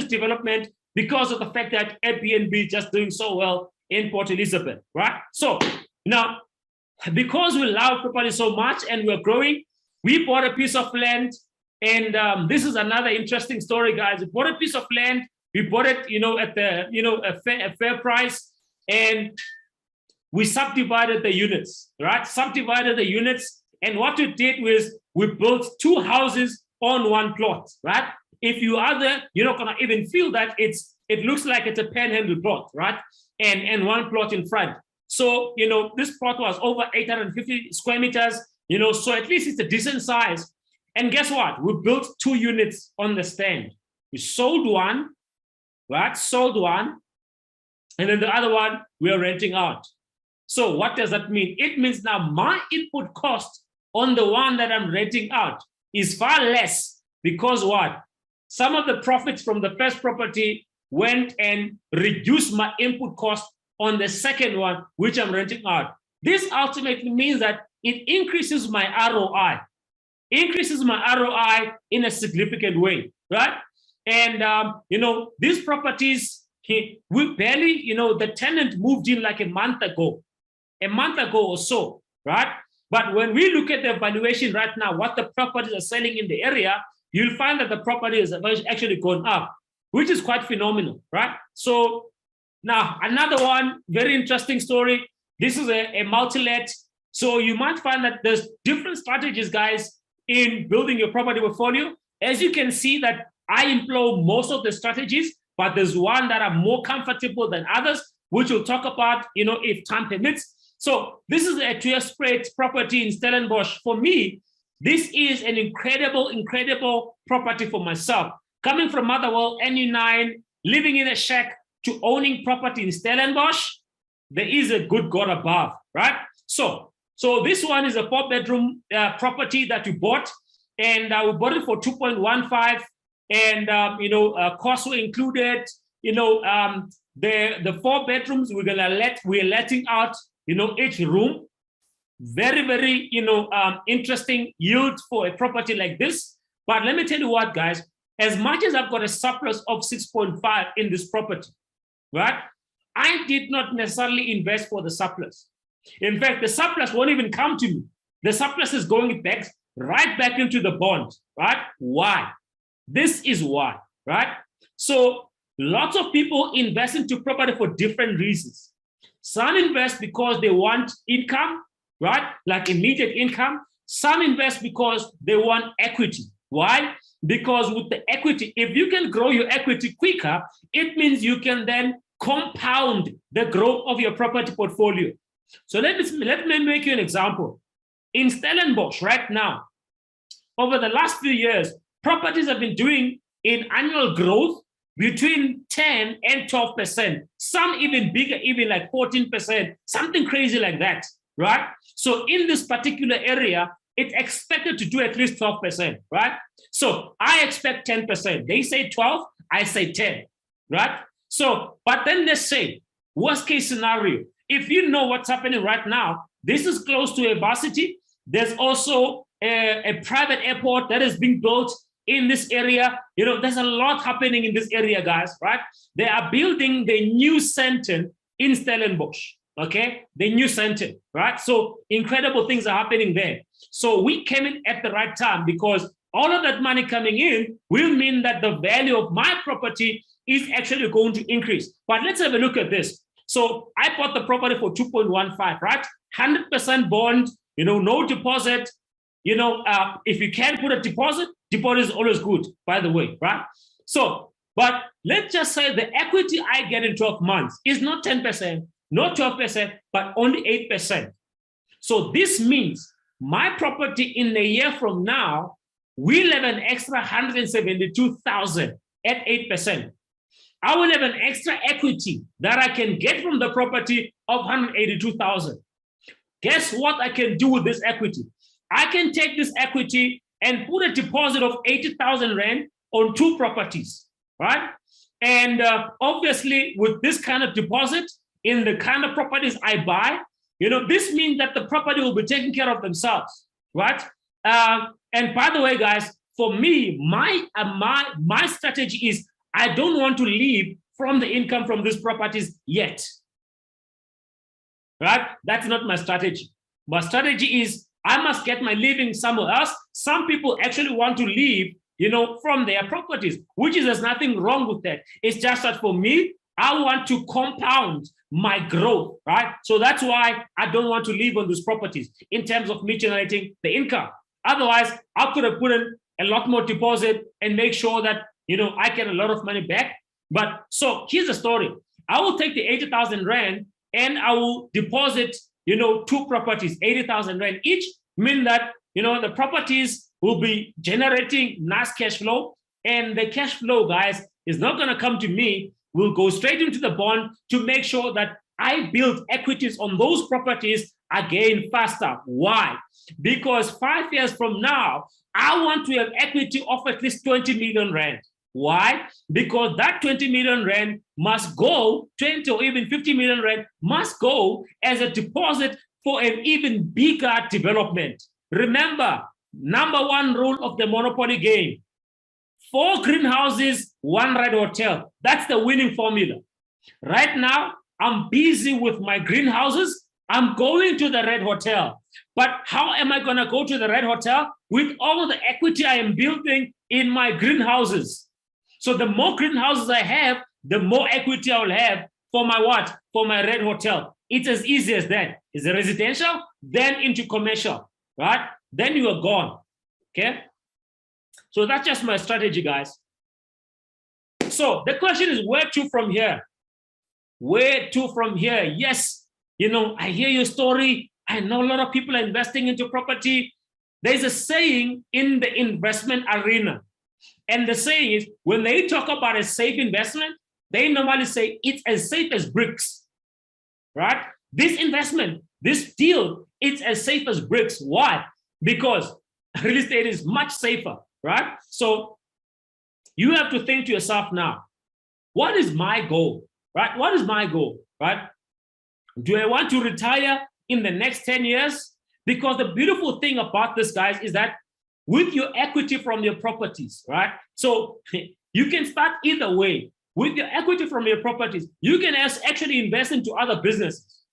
[SPEAKER 1] development because of the fact that Airbnb is just doing so well in Port Elizabeth, right? So now, because we love property so much and we're growing, we bought a piece of land. And this is another interesting story, guys. We bought a piece of land. We bought it, at the, a fair price, and we subdivided the units, right? Subdivided the units. And what we did was we built 2 houses on 1 plot, right? If you are there, you're not gonna even feel that it looks like it's a panhandle plot, right? And 1 plot in front. So, this plot was over 850 square meters, so at least it's a decent size. And guess what? We built 2 units on the stand. We sold one, right? Sold one. And then the other one we are renting out. So what does that mean? It means now my input cost on the one that I'm renting out is far less, because what? Some of the profits from the first property went and reduced my input cost on the second one, which I'm renting out. This ultimately means that it increases my ROI. Increases my ROI in a significant way, right? And, these properties, we barely, the tenant moved in like a month ago or so, right? But when we look at the valuation right now, what the properties are selling in the area, you'll find that the property has actually gone up, which is quite phenomenal, right? So now another one, very interesting story. This is a multi-let. So you might find that there's different strategies, guys, in building your property portfolio. As you can see that I employ most of the strategies, but there's one that I'm more comfortable than others, which we'll talk about, if time permits. So this is a 2-year spread property in Stellenbosch. For me, this is an incredible property for myself. Coming from Motherwell, NU9, living in a shack, to owning property in Stellenbosch, there is a good God above, right? So this one is a 4-bedroom property that we bought, and we bought it for 2.15, and costs were included. The 4 bedrooms we're letting out, each room. Very interesting yield for a property like this. But let me tell you what, guys, as much as I've got a surplus of 6.5 in this property, right? I did not necessarily invest for the surplus. In fact, the surplus won't even come to me. The surplus is going right back into the bond, right? Why? This is why, right? So lots of people invest into property for different reasons. Some invest because they want income, right? Like immediate income. Some invest because they want equity. Why? Because with the equity, if you can grow your equity quicker, it means you can then compound the growth of your property portfolio. So let me make you an example. In Stellenbosch right now, over the last few years, properties have been doing in annual growth between 10 and 12%, some even bigger, even like 14%, something crazy like that, right? So in this particular area, it's expected to do at least 12%, right? So I expect 10%. They say 12, I say 10, right? So, but then let's say, worst case scenario, if you know what's happening right now, this is close to a varsity. There's also a private airport that is being built in this area. There's a lot happening in this area, guys, right? They are building the new Sandton in Stellenbosch, okay? The new Sandton, right? So incredible things are happening there. So we came in at the right time, because all of that money coming in will mean that the value of my property is actually going to increase. But let's have a look at this. So I bought the property for 2.15, right? 100% bond, no deposit. If you can put a deposit is always good, by the way, right? So, but let's just say the equity I get in 12 months is not 10%, not 12%, but only 8%. So this means my property in a year from now will have an extra 172,000 at 8%. I will have an extra equity that I can get from the property of 182,000. Guess what I can do with this equity? I can take this equity and put a deposit of 80,000 Rand on 2 properties, right? And obviously, with this kind of deposit in the kind of properties I buy, This means that the property will be taking care of themselves, right? And by the way, guys, for me, my strategy is I don't want to live from the income from these properties yet, right? That's not my strategy. My strategy is I must get my living somewhere else. Some people actually want to live, from their properties, there's nothing wrong with that. It's just that for me, I want to compound my growth, right? So that's why I don't want to live on these properties in terms of me generating the income. Otherwise, I could have put in a lot more deposit and make sure that, I get a lot of money back. But so here's the story. I will take the 80,000 Rand and I will deposit, 2 properties, 80,000 Rand each, mean that, the properties will be generating nice cash flow. And the cash flow, guys, is not going to come to me. We'll go straight into the bond to make sure that I build equities on those properties again faster. Why? Because 5 years from now, I want to have equity of at least 20 million Rand. Why? Because that 20 million Rand must go, 20 or even 50 million Rand must go as a deposit for an even bigger development. Remember, number 1 rule of the Monopoly game: 4 greenhouses, 1 red hotel. That's the winning formula. Right now, I'm busy with my greenhouses. I'm going to the red hotel. But how am I going to go to the red hotel? With all the equity I am building in my greenhouses. So the more greenhouses I have, the more equity I will have for my what? For my red hotel. It's as easy as that. It's a residential, then into commercial, right? Then you are gone, okay? So that's just my strategy, guys. So the question is, where to from here? Where to from here? Yes, I hear your story. I know a lot of people are investing into property. There's a saying in the investment arena. And the saying is, when they talk about a safe investment, they normally say it's as safe as bricks, right? This investment, this deal, it's as safe as bricks. Why? Because real estate is much safer, right? So you have to think to yourself now, what is my goal, right? What is my goal, right? Do I want to retire in the next 10 years? Because the beautiful thing about this, guys, is that with your equity from your properties, right? So you can start either way. With your equity from your properties, you can actually invest into other businesses.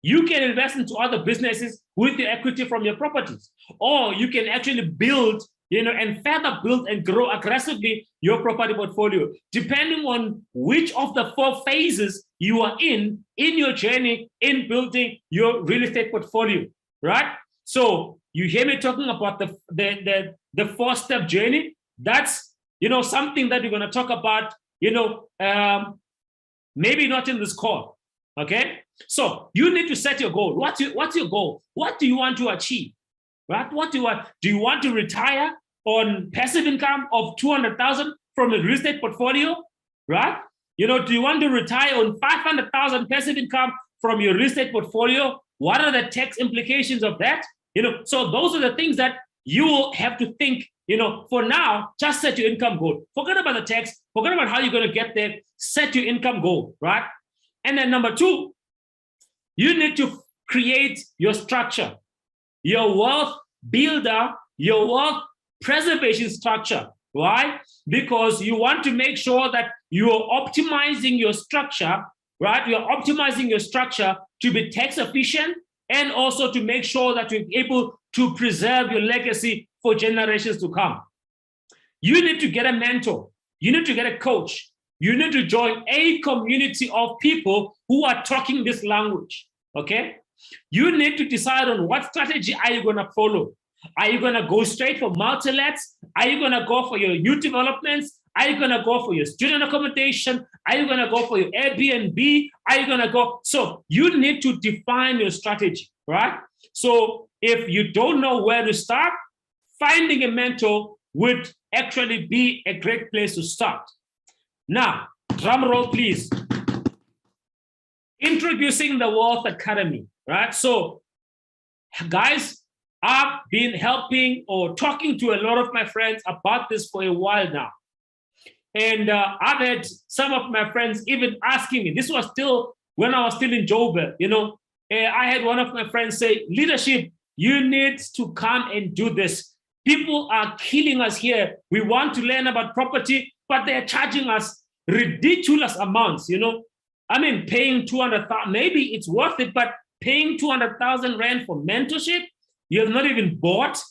[SPEAKER 1] You can invest into other businesses with your equity from your properties. Or you can actually build, and further build and grow aggressively your property portfolio, depending on which of the 4 phases you are in your journey in building your real estate portfolio, right? So you hear me talking about the 4-step journey. That's, something that we're going to talk about, maybe not in this call, okay? So you need to set your goal. What's your goal? What do you want to achieve, right? What do you want? Do you want to retire on passive income of 200,000 from a real estate portfolio, right? Do you want to retire on 500,000 passive income from your real estate portfolio? What are the tax implications of that? So those are the things that you will have to think, for now, just set your income goal. Forget about the tax, forget about how you're going to get there, set your income goal, right? And then number 2, you need to create your structure, your wealth builder, your wealth preservation structure. Why? Because you want to make sure that you are optimizing your structure, right? You're optimizing your structure to be tax efficient and also to make sure that you're able to preserve your legacy for generations to come. You need to get a mentor. You need to get a coach. You need to join a community of people who are talking this language, okay? You need to decide on what strategy are you going to follow. Are you going to go straight for multi-lets? Are you going to go for your new developments? Are you going to go for your student accommodation? Are you going to go for your Airbnb? Are you going to go? So you need to define your strategy, right? So if you don't know where to start, finding a mentor would actually be a great place to start. Now, drum roll, please. Introducing the Wealth Academy, right? So, guys, I've been helping or talking to a lot of my friends about this for a while now. And I've had some of my friends even asking me, this was still when I was still in Joburg, I had one of my friends say, leadership, you need to come and do this. People are killing us here. We want to learn about property, but they're charging us ridiculous amounts, you know. I mean, paying 200,000, maybe it's worth it, but paying 200,000 Rand for mentorship, you have not even bought.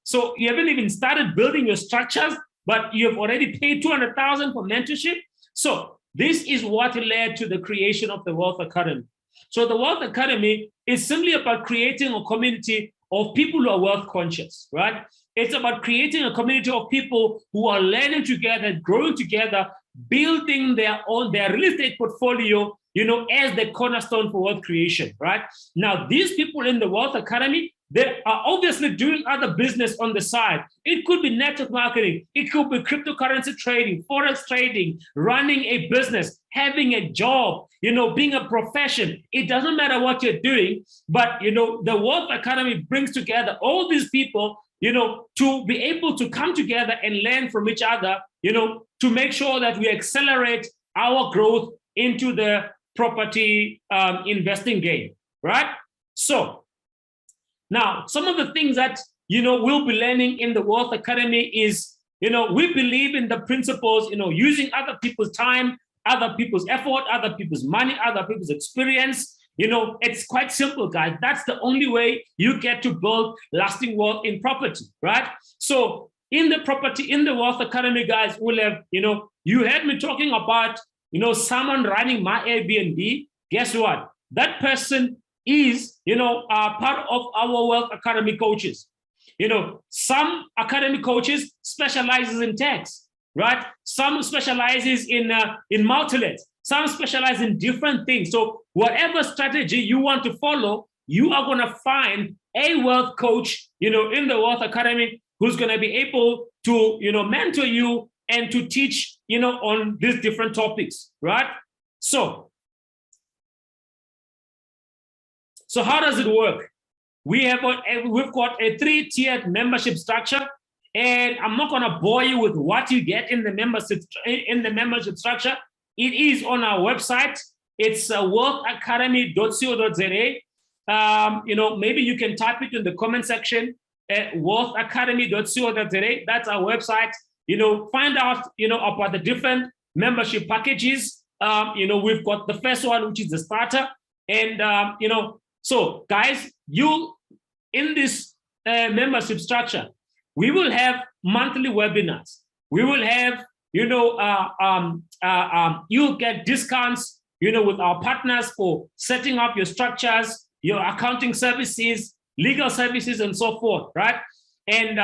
[SPEAKER 1] So you haven't even started building your structures, but you have already paid 200,000 for mentorship. So this is what led to the creation of the Wealth Academy. So the Wealth Academy is simply about creating a community of people who are wealth conscious, right? It's about creating a community of people who are learning together, growing together, building their real estate portfolio, you know, as the cornerstone for wealth creation, right? Now, these people in the Wealth Academy, they are obviously doing other business on the side. It could be network marketing. It could be cryptocurrency trading, forex trading, running a business, having a job, you know, being a profession. It doesn't matter what you're doing, but, you know, the Wealth Academy brings together all these people, you know, to be able to come together and learn from each other, you know, to make sure that we accelerate our growth into the property investing game, right? So now, some of the things that, you know, we'll be learning in the Wealth Academy is, you know, we believe in the principles, you know, using other people's time, other people's effort, other people's money, other people's experience. You know, it's quite simple, guys. That's the only way you get to build lasting wealth in property, right? So in the Wealth Academy, guys, we'll have, you know, you heard me talking about, you know, someone running my Airbnb. Guess what? That person is, you know, part of our Wealth Academy coaches. You know, some academy coaches specializes in tax, right? Some specializes in multi-let. Some specialize in different things. So whatever strategy you want to follow, you are going to find a wealth coach, you know, in the Wealth Academy who's going to be able to, you know, mentor you and to teach, you know, on these different topics, right? So how does it work? We've got a 3-tiered membership structure, and I'm not going to bore you with what you get in the membership structure. It is on our website. It's wealthacademy.co.za. You know, maybe you can type it in the comment section at wealthacademy.co.za. That's our website. You know, find out, you know, about the different membership packages. You know, we've got the first one, which is the starter, and you know. So, guys, you in this membership structure, we will have monthly webinars. We will have, you know, you'll get discounts, you know, with our partners for setting up your structures, your accounting services, legal services, and so forth, right? And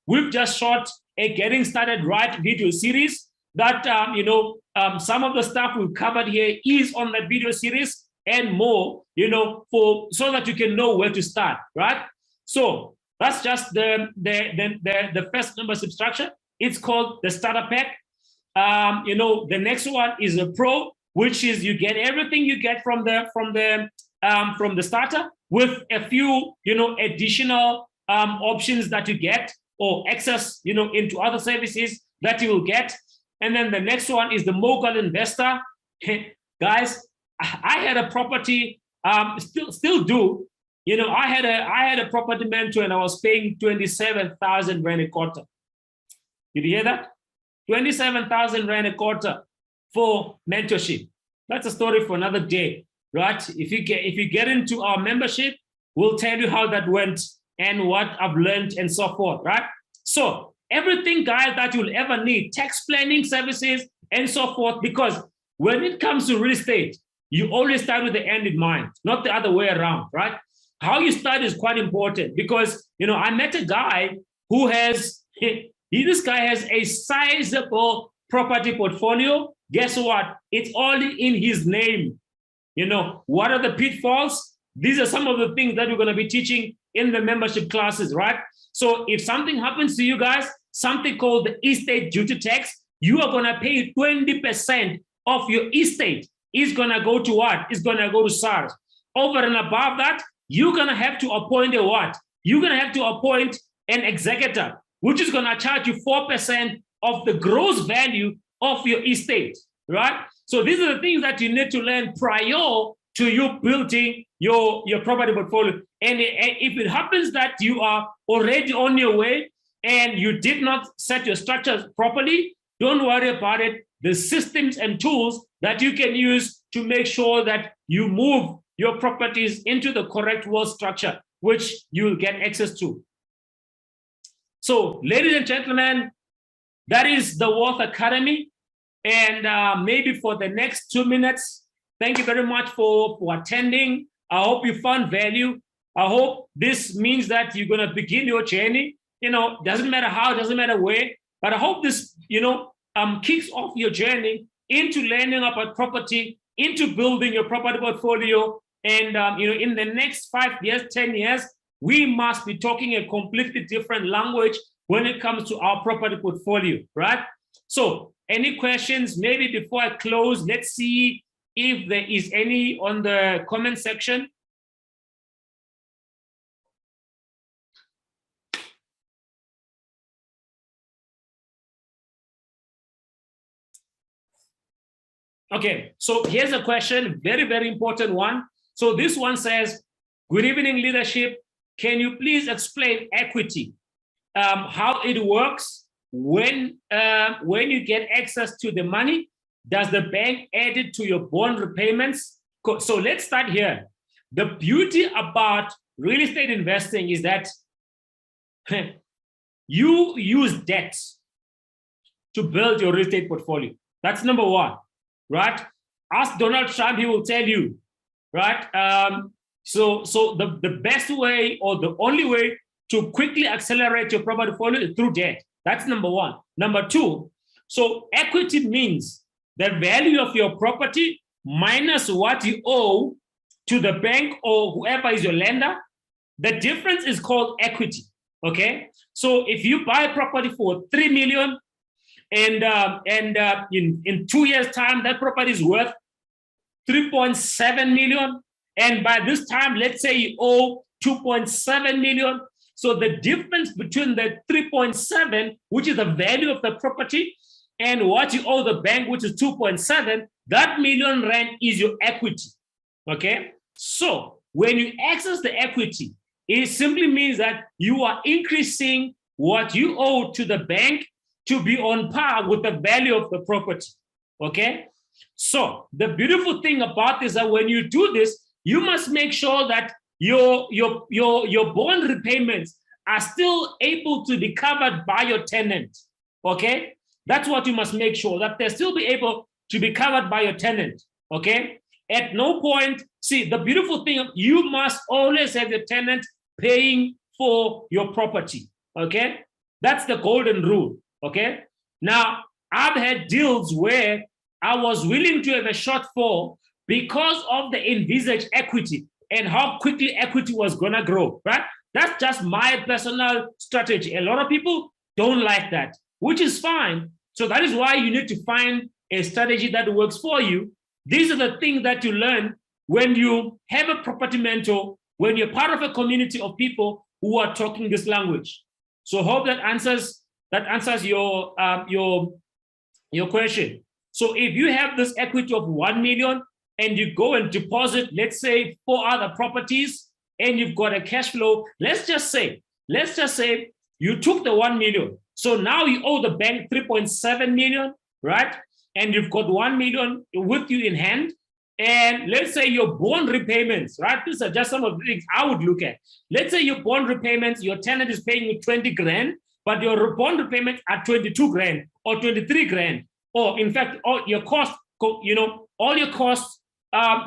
[SPEAKER 1] we've just shot a Getting Started Right video series that, you know, some of the stuff we've covered here is on that video series, and more, you know, so that you can know where to start, right? So that's just the first membership structure. It's called the starter pack. You know, the next one is a pro, which is you get everything you get from the starter with a few, you know, additional options that you get or access, you know, into other services that you will get. And then the next one is the mogul investor. Guys, I had a property, still do, you know, I had a property mentor and I was paying 27,000 Rand a quarter. Did you hear that? 27,000 Rand a quarter for mentorship. That's a story for another day, right? If you get into our membership, we'll tell you how that went and what I've learned and so forth, right? So everything, guys, that you'll ever need, tax planning services and so forth, because when it comes to real estate, you always start with the end in mind, not the other way around, right? How you start is quite important because, you know, I met a guy who has, this guy has a sizable property portfolio. Guess what? It's all in his name. You know, what are the pitfalls? These are some of the things that we're going to be teaching in the membership classes, right? So if something happens to you guys, something called the estate duty tax, you are going to pay 20% of your estate. Is going to go to what? It's going to go to SARS. Over and above that, you're going to have to appoint a what? You're going to have to appoint an executor, which is going to charge you 4% of the gross value of your estate, right? So these are the things that you need to learn prior to you building your property portfolio. And if it happens that you are already on your way and you did not set your structures properly, don't worry about it. The systems and tools that you can use to make sure that you move your properties into the correct wall structure, which you'll get access to. So, ladies and gentlemen, that is the Wealth Academy. And maybe for the next 2 minutes, thank you very much for attending. I hope you found value. I hope this means that you're going to begin your journey. Doesn't matter how, doesn't matter where, but I hope this, kicks off your journey into learning about property, into building your property portfolio. And, in the next 5 years, 10 years, we must be talking a completely different language when it comes to our property portfolio, right? So any questions? Maybe before I close, let's see if there is any on the comment section. Okay, so here's a question, very, very important one. So this one says, good evening, leadership. Can you please explain equity, how it works when you get access to the money? Does the bank add it to your bond repayments? So let's start here. The beauty about real estate investing is that you use debt to build your real estate portfolio. That's number one, right? Ask Donald Trump, he will tell you, right? So the best way or the only way to quickly accelerate your property portfolio is through debt. That's number one. Number two, so equity means the value of your property minus what you owe to the bank or whoever is your lender. The difference is called equity, okay? So if you buy a property for 3 million and in 2 years' time, that property is worth 3.7 million. And by this time, let's say you owe 2.7 million. So the difference between the 3.7, which is the value of the property, and what you owe the bank, which is 2.7, that million rand is your equity, okay? So when you access the equity, it simply means that you are increasing what you owe to the bank to be on par with the value of the property, okay? So the beautiful thing about this is that when you do this, you must make sure that your bond repayments are still able to be covered by your tenant, okay? That's what you must make sure, that they'll still be able to be covered by your tenant, okay? At no point, see, the beautiful thing, you must always have your tenant paying for your property, okay? That's the golden rule, okay? Now, I've had deals where I was willing to have a shortfall because of the envisaged equity and how quickly equity was gonna grow, right? That's just my personal strategy. A lot of people don't like that, which is fine. So that is why you need to find a strategy that works for you. These are the things that you learn when you have a property mentor, when you're part of a community of people who are talking this language. So hope that answers your question. So if you have this equity of 1 million and you go and deposit, let's say 4 other properties, and you've got a cash flow, let's just say you took the 1 million. So now you owe the bank 3.7 million, right? And you've got 1 million with you in hand. And let's say your bond repayments, right? These are just some of the things I would look at. Let's say your bond repayments, your tenant is paying you 20 grand, but your bond repayments are 22 grand or 23 grand. Or in fact, all your costs, all your costs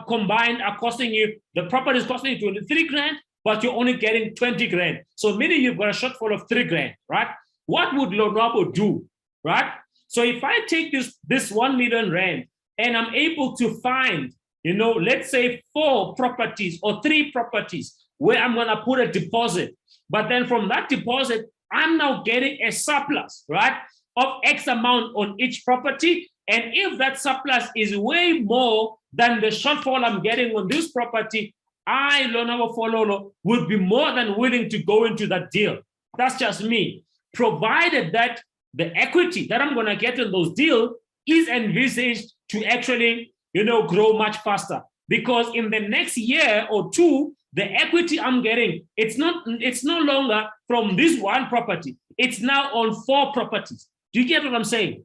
[SPEAKER 1] combined are costing you, the property is costing you 23 grand, but you're only getting 20 grand. So meaning you've got a shortfall of 3 grand, right? What would Lonwabo do, right? So if I take this 1 million rand and I'm able to find, let's say 4 properties or 3 properties where I'm gonna put a deposit, but then from that deposit, I'm now getting a surplus, right, of X amount on each property. And if that surplus is way more than the shortfall I'm getting on this property, I, Lonwabo Fololo, would be more than willing to go into that deal. That's just me, provided that the equity that I'm gonna get in those deals is envisaged to actually, grow much faster. because in the next year or two, the equity I'm getting, it's no longer from this one property. It's now on 4 properties. Do you get what I'm saying?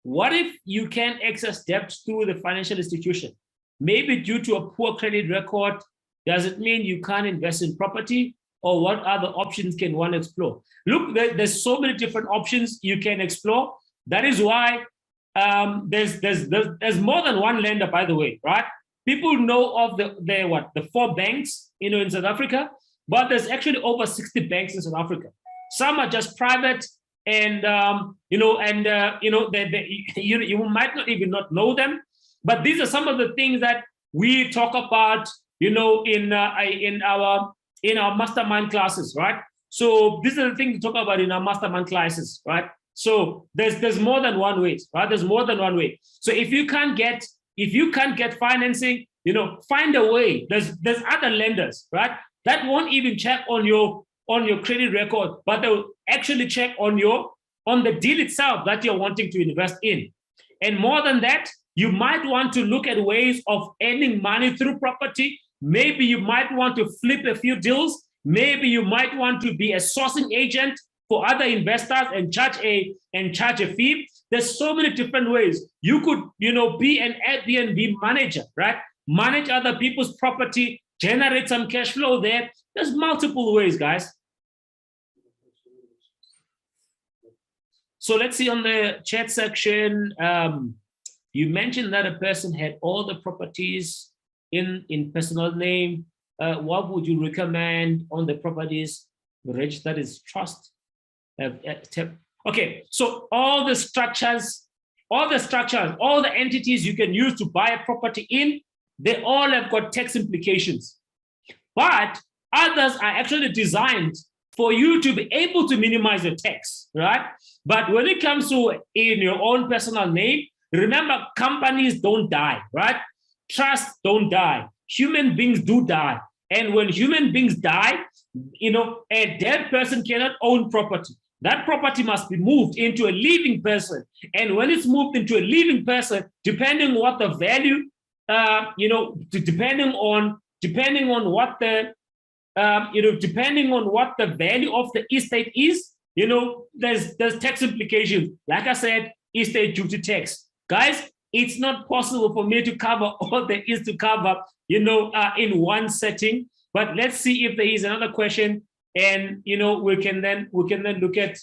[SPEAKER 1] What if you can't access debt through the financial institution? Maybe due to a poor credit record. Does it mean you can't invest in property? Or what other options can one explore? Look, there's so many different options you can explore. That is why there's more than one lender, by the way, right? People know of the 4 banks, in South Africa, but there's actually over 60 banks in South Africa. Some are just private, and you might not even not know them, but these are some of the things that we talk about, in our mastermind classes, right? So these are the things we talk about in our mastermind classes, right? So there's more than one way, right? There's more than one way. So if you can't get financing, find a way. There's other lenders, right? That won't even check on your credit record, but they'll actually check on the deal itself that you're wanting to invest in. And more than that, you might want to look at ways of earning money through property. Maybe you might want to flip a few deals. Maybe you might want to be a sourcing agent for other investors and charge a fee. There's so many different ways. You could, be an Airbnb manager, right? Manage other people's property, generate some cash flow there. There's multiple ways, guys. So let's see on the chat section. You mentioned that a person had all the properties in personal name. What would you recommend on the properties registered as trust? Okay, so all the structures, all the entities you can use to buy a property in, they all have got tax implications. But others are actually designed for you to be able to minimize the tax, right? But when it comes to in your own personal name, remember, companies don't die, right? Trusts don't die. Human beings do die. And when human beings die, a dead person cannot own property. That property must be moved into a living person. And when it's moved into a living person, depending on what the value, depending on what the value of the estate is, there's tax implications. Like I said, estate duty tax. Guys, it's not possible for me to cover all there is to cover, in one setting. But let's see if there is another question, and we can then look at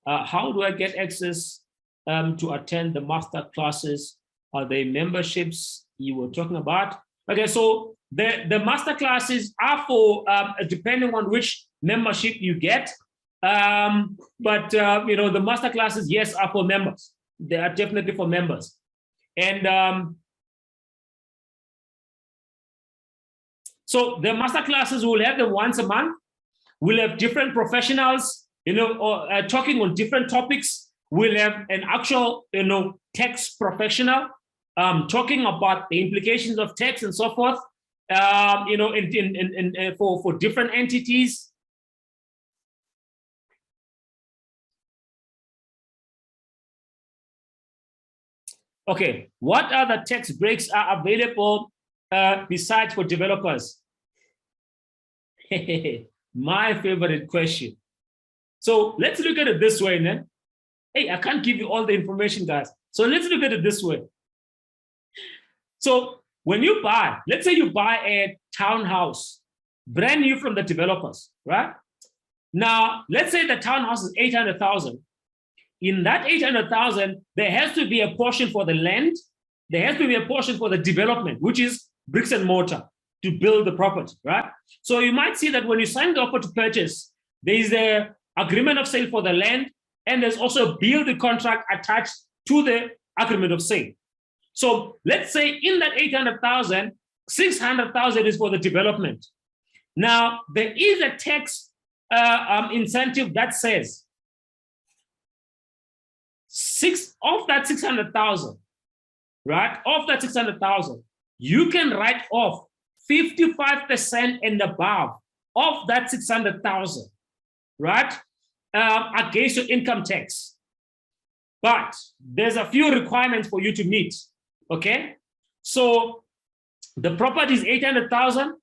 [SPEAKER 1] how do I get access to attend the master classes? Are they memberships you were talking about? Okay, so the master classes are for depending on which membership you get. The master classes, yes, are for members. They are definitely for members. And so the master classes, will have them once a month. We'll have different professionals, talking on different topics. We'll have an actual, tax professional talking about the implications of tax and so forth, for different entities. Okay, what other tax breaks are available besides for developers? My favorite question. So let's look at it this way, then. Hey, I can't give you all the information, guys. So let's look at it this way. So when you buy, let's say you buy a townhouse, brand new from the developers, right? Now, let's say the townhouse is 800,000. In that 800,000, there has to be a portion for the land. There has to be a portion for the development, which is bricks and mortar to build the property, right? So you might see that when you sign the offer to purchase, there is an agreement of sale for the land, and there's also a building contract attached to the agreement of sale. So let's say in that 800,000, 600,000 is for the development. Now, there is a tax incentive that says of that 600,000, right? Of that 600,000, you can write off 55% and above of that 600,000, right? Against your income tax. but there's a few requirements for you to meet. Okay, so the property is 800,000.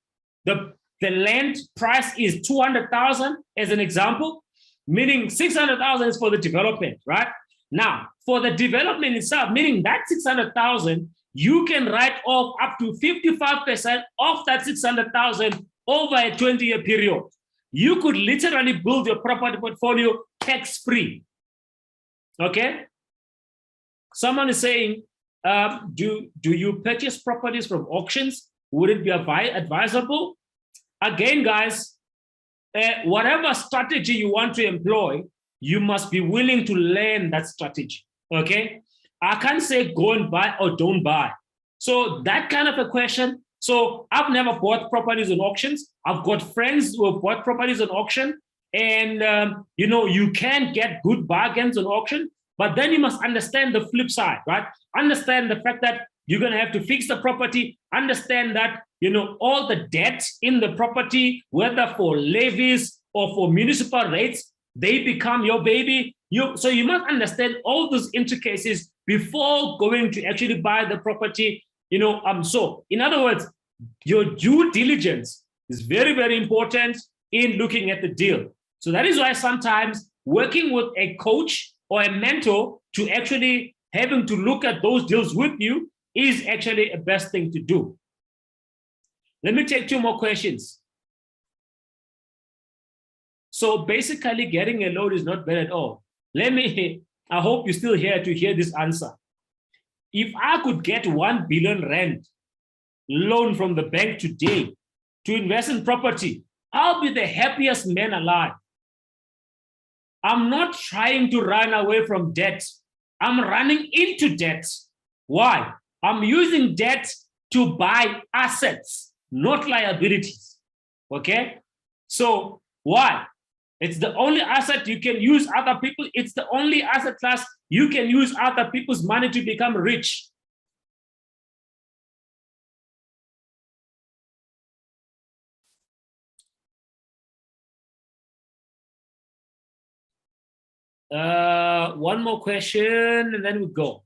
[SPEAKER 1] The land price is 200,000 as an example, meaning 600,000 is for the development, right? Now, for the development itself, meaning that 600,000, you can write off up to 55% of that 600,000 over a 20-year period. You could literally build your property portfolio tax-free. Okay? Someone is saying, do you purchase properties from auctions? Would it be advisable? Again, guys, whatever strategy you want to employ, you must be willing to learn that strategy, okay? I can't say go and buy or don't buy. So that kind of a question. So I've never bought properties on auctions. I've got friends who have bought properties on auction, and you can get good bargains on auction, but then you must understand the flip side, right? Understand the fact that you're going to have to fix the property, understand that all the debt in the property, whether for levies or for municipal rates, they become your baby. So you must understand all those intricacies before going to actually buy the property. So in other words, your due diligence is very, very important in looking at the deal. So that is why sometimes working with a coach or a mentor to actually having to look at those deals with you is actually a best thing to do. Let me take two more questions. So basically getting a loan is not bad at all. I hope you're still here to hear this answer. If I could get 1 billion rand loan from the bank today to invest in property, I'll be the happiest man alive. I'm not trying to run away from debt. I'm running into debt. Why? I'm using debt to buy assets, not liabilities. Okay? So why? It's the only asset you can use other people. It's the only asset class you can use other people's money to become rich. One more question and then we go.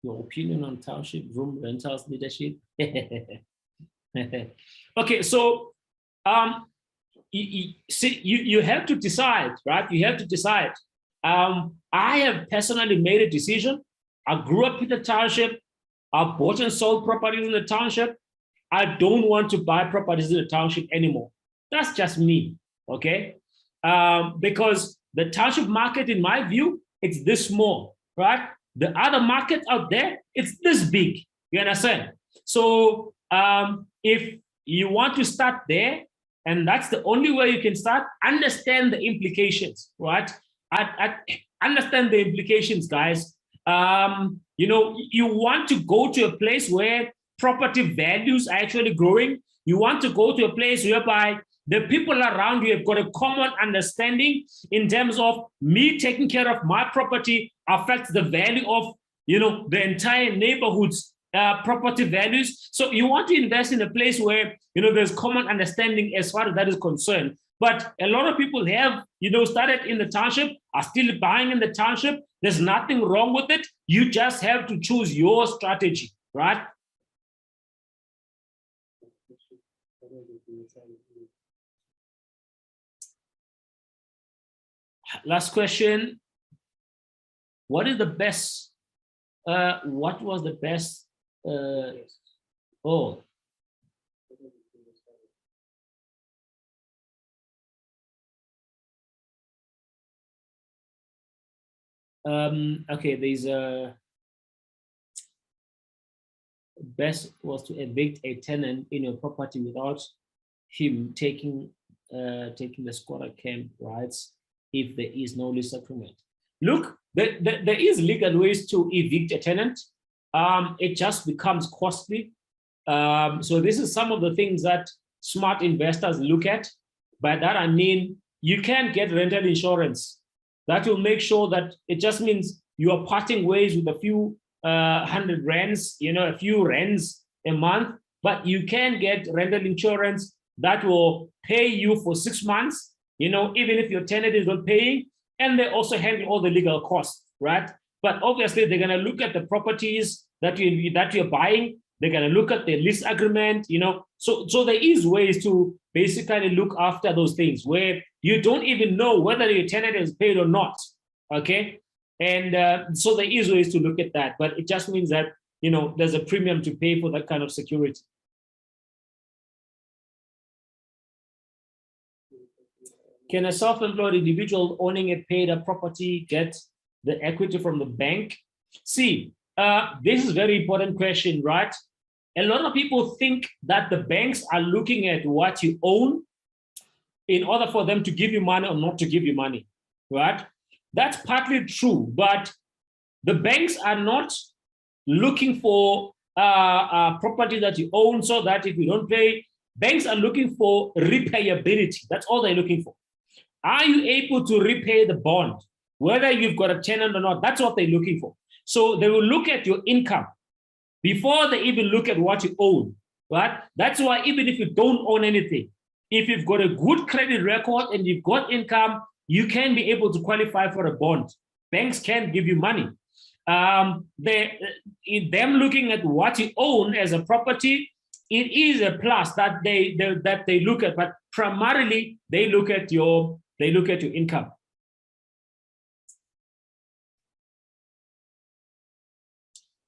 [SPEAKER 1] Your opinion on township room rentals leadership? Okay, so you have to decide, right? You have to decide. I have personally made a decision. I grew up in the township. I bought and sold properties in the township. I don't want to buy properties in the township anymore. That's just me, okay? Because the township market, in my view, it's this small, right? The other market out there, it's this big, you understand? So if you want to start there, and that's the only way you can start, understand the implications, right? Understand the implications, guys. You want to go to a place where property values are actually growing. You want to go to a place whereby the people around you have got a common understanding in terms of me taking care of my property affects the value of the entire neighborhood's property values. So you want to invest in a place where there's common understanding as far as that is concerned. But a lot of people have started in the township, are still buying in the township. There's nothing wrong with it. You just have to choose your strategy, right? Last question. What is the best? What was the best? Okay, there's a best was to evict a tenant in your property without him taking the squatter camp rights if there is no lease agreement. Look, there is legal ways to evict a tenant. It just becomes costly. So this is some of the things that smart investors look at. By that I mean you can get rental insurance. That will make sure that it just means you are parting ways with a few 100 rands, a few rands, a month, but you can get rental insurance that will pay you for 6 months, even if your tenant is not paying, and they also handle all the legal costs, right? But obviously, they're going to look at the properties that you're buying. They're going to look at the lease agreement, So there is ways to basically look after those things where you don't even know whether your tenant is paid or not, okay? And so there is ways to look at that, but it just means that, there's a premium to pay for that kind of security. Can a self-employed individual owning a paid-up property get the equity from the bank? See, this is a very important question, right? A lot of people think that the banks are looking at what you own in order for them to give you money or not to give you money, right? That's partly true, but the banks are not looking for property that you own so that if you don't pay, banks are looking for repayability. That's all they're looking for. Are you able to repay the bond, whether you've got a tenant or not? That's what they're looking for. So they will look at your income before they even look at what you own, right? That's why even if you don't own anything, if you've got a good credit record and you've got income, you can be able to qualify for a bond. Banks can give you money. Them looking at what you own as a property, it is a plus that they look at, but primarily they look at your income.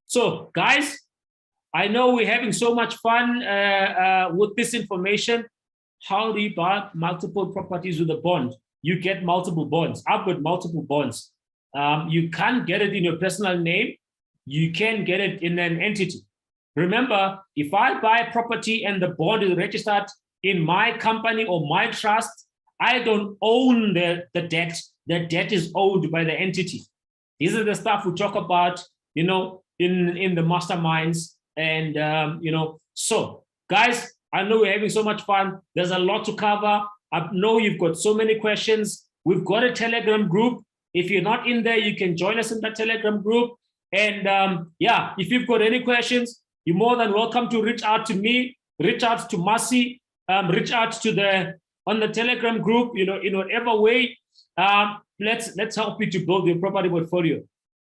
[SPEAKER 1] So guys, I know we're having so much fun with this information. How do you buy multiple properties with a bond? You get multiple bonds. I've got multiple bonds. You can't get it in your personal name. You can get it in an entity. Remember, if I buy a property and the bond is registered in my company or my trust, I don't own the debt. The debt is owned by the entity. These are the stuff we talk about, in the masterminds. And, so guys, I know we're having so much fun. There's a lot to cover. I know you've got so many questions. We've got a Telegram group. If you're not in there, you can join us in that Telegram group. And yeah, if you've got any questions, you're more than welcome to reach out to me, reach out to Mercy, reach out to on the Telegram group, in whatever way. Let's help you to build your property portfolio.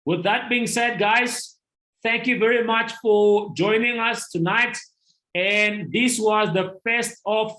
[SPEAKER 1] With that being said, guys, thank you very much for joining us tonight. And this was the first of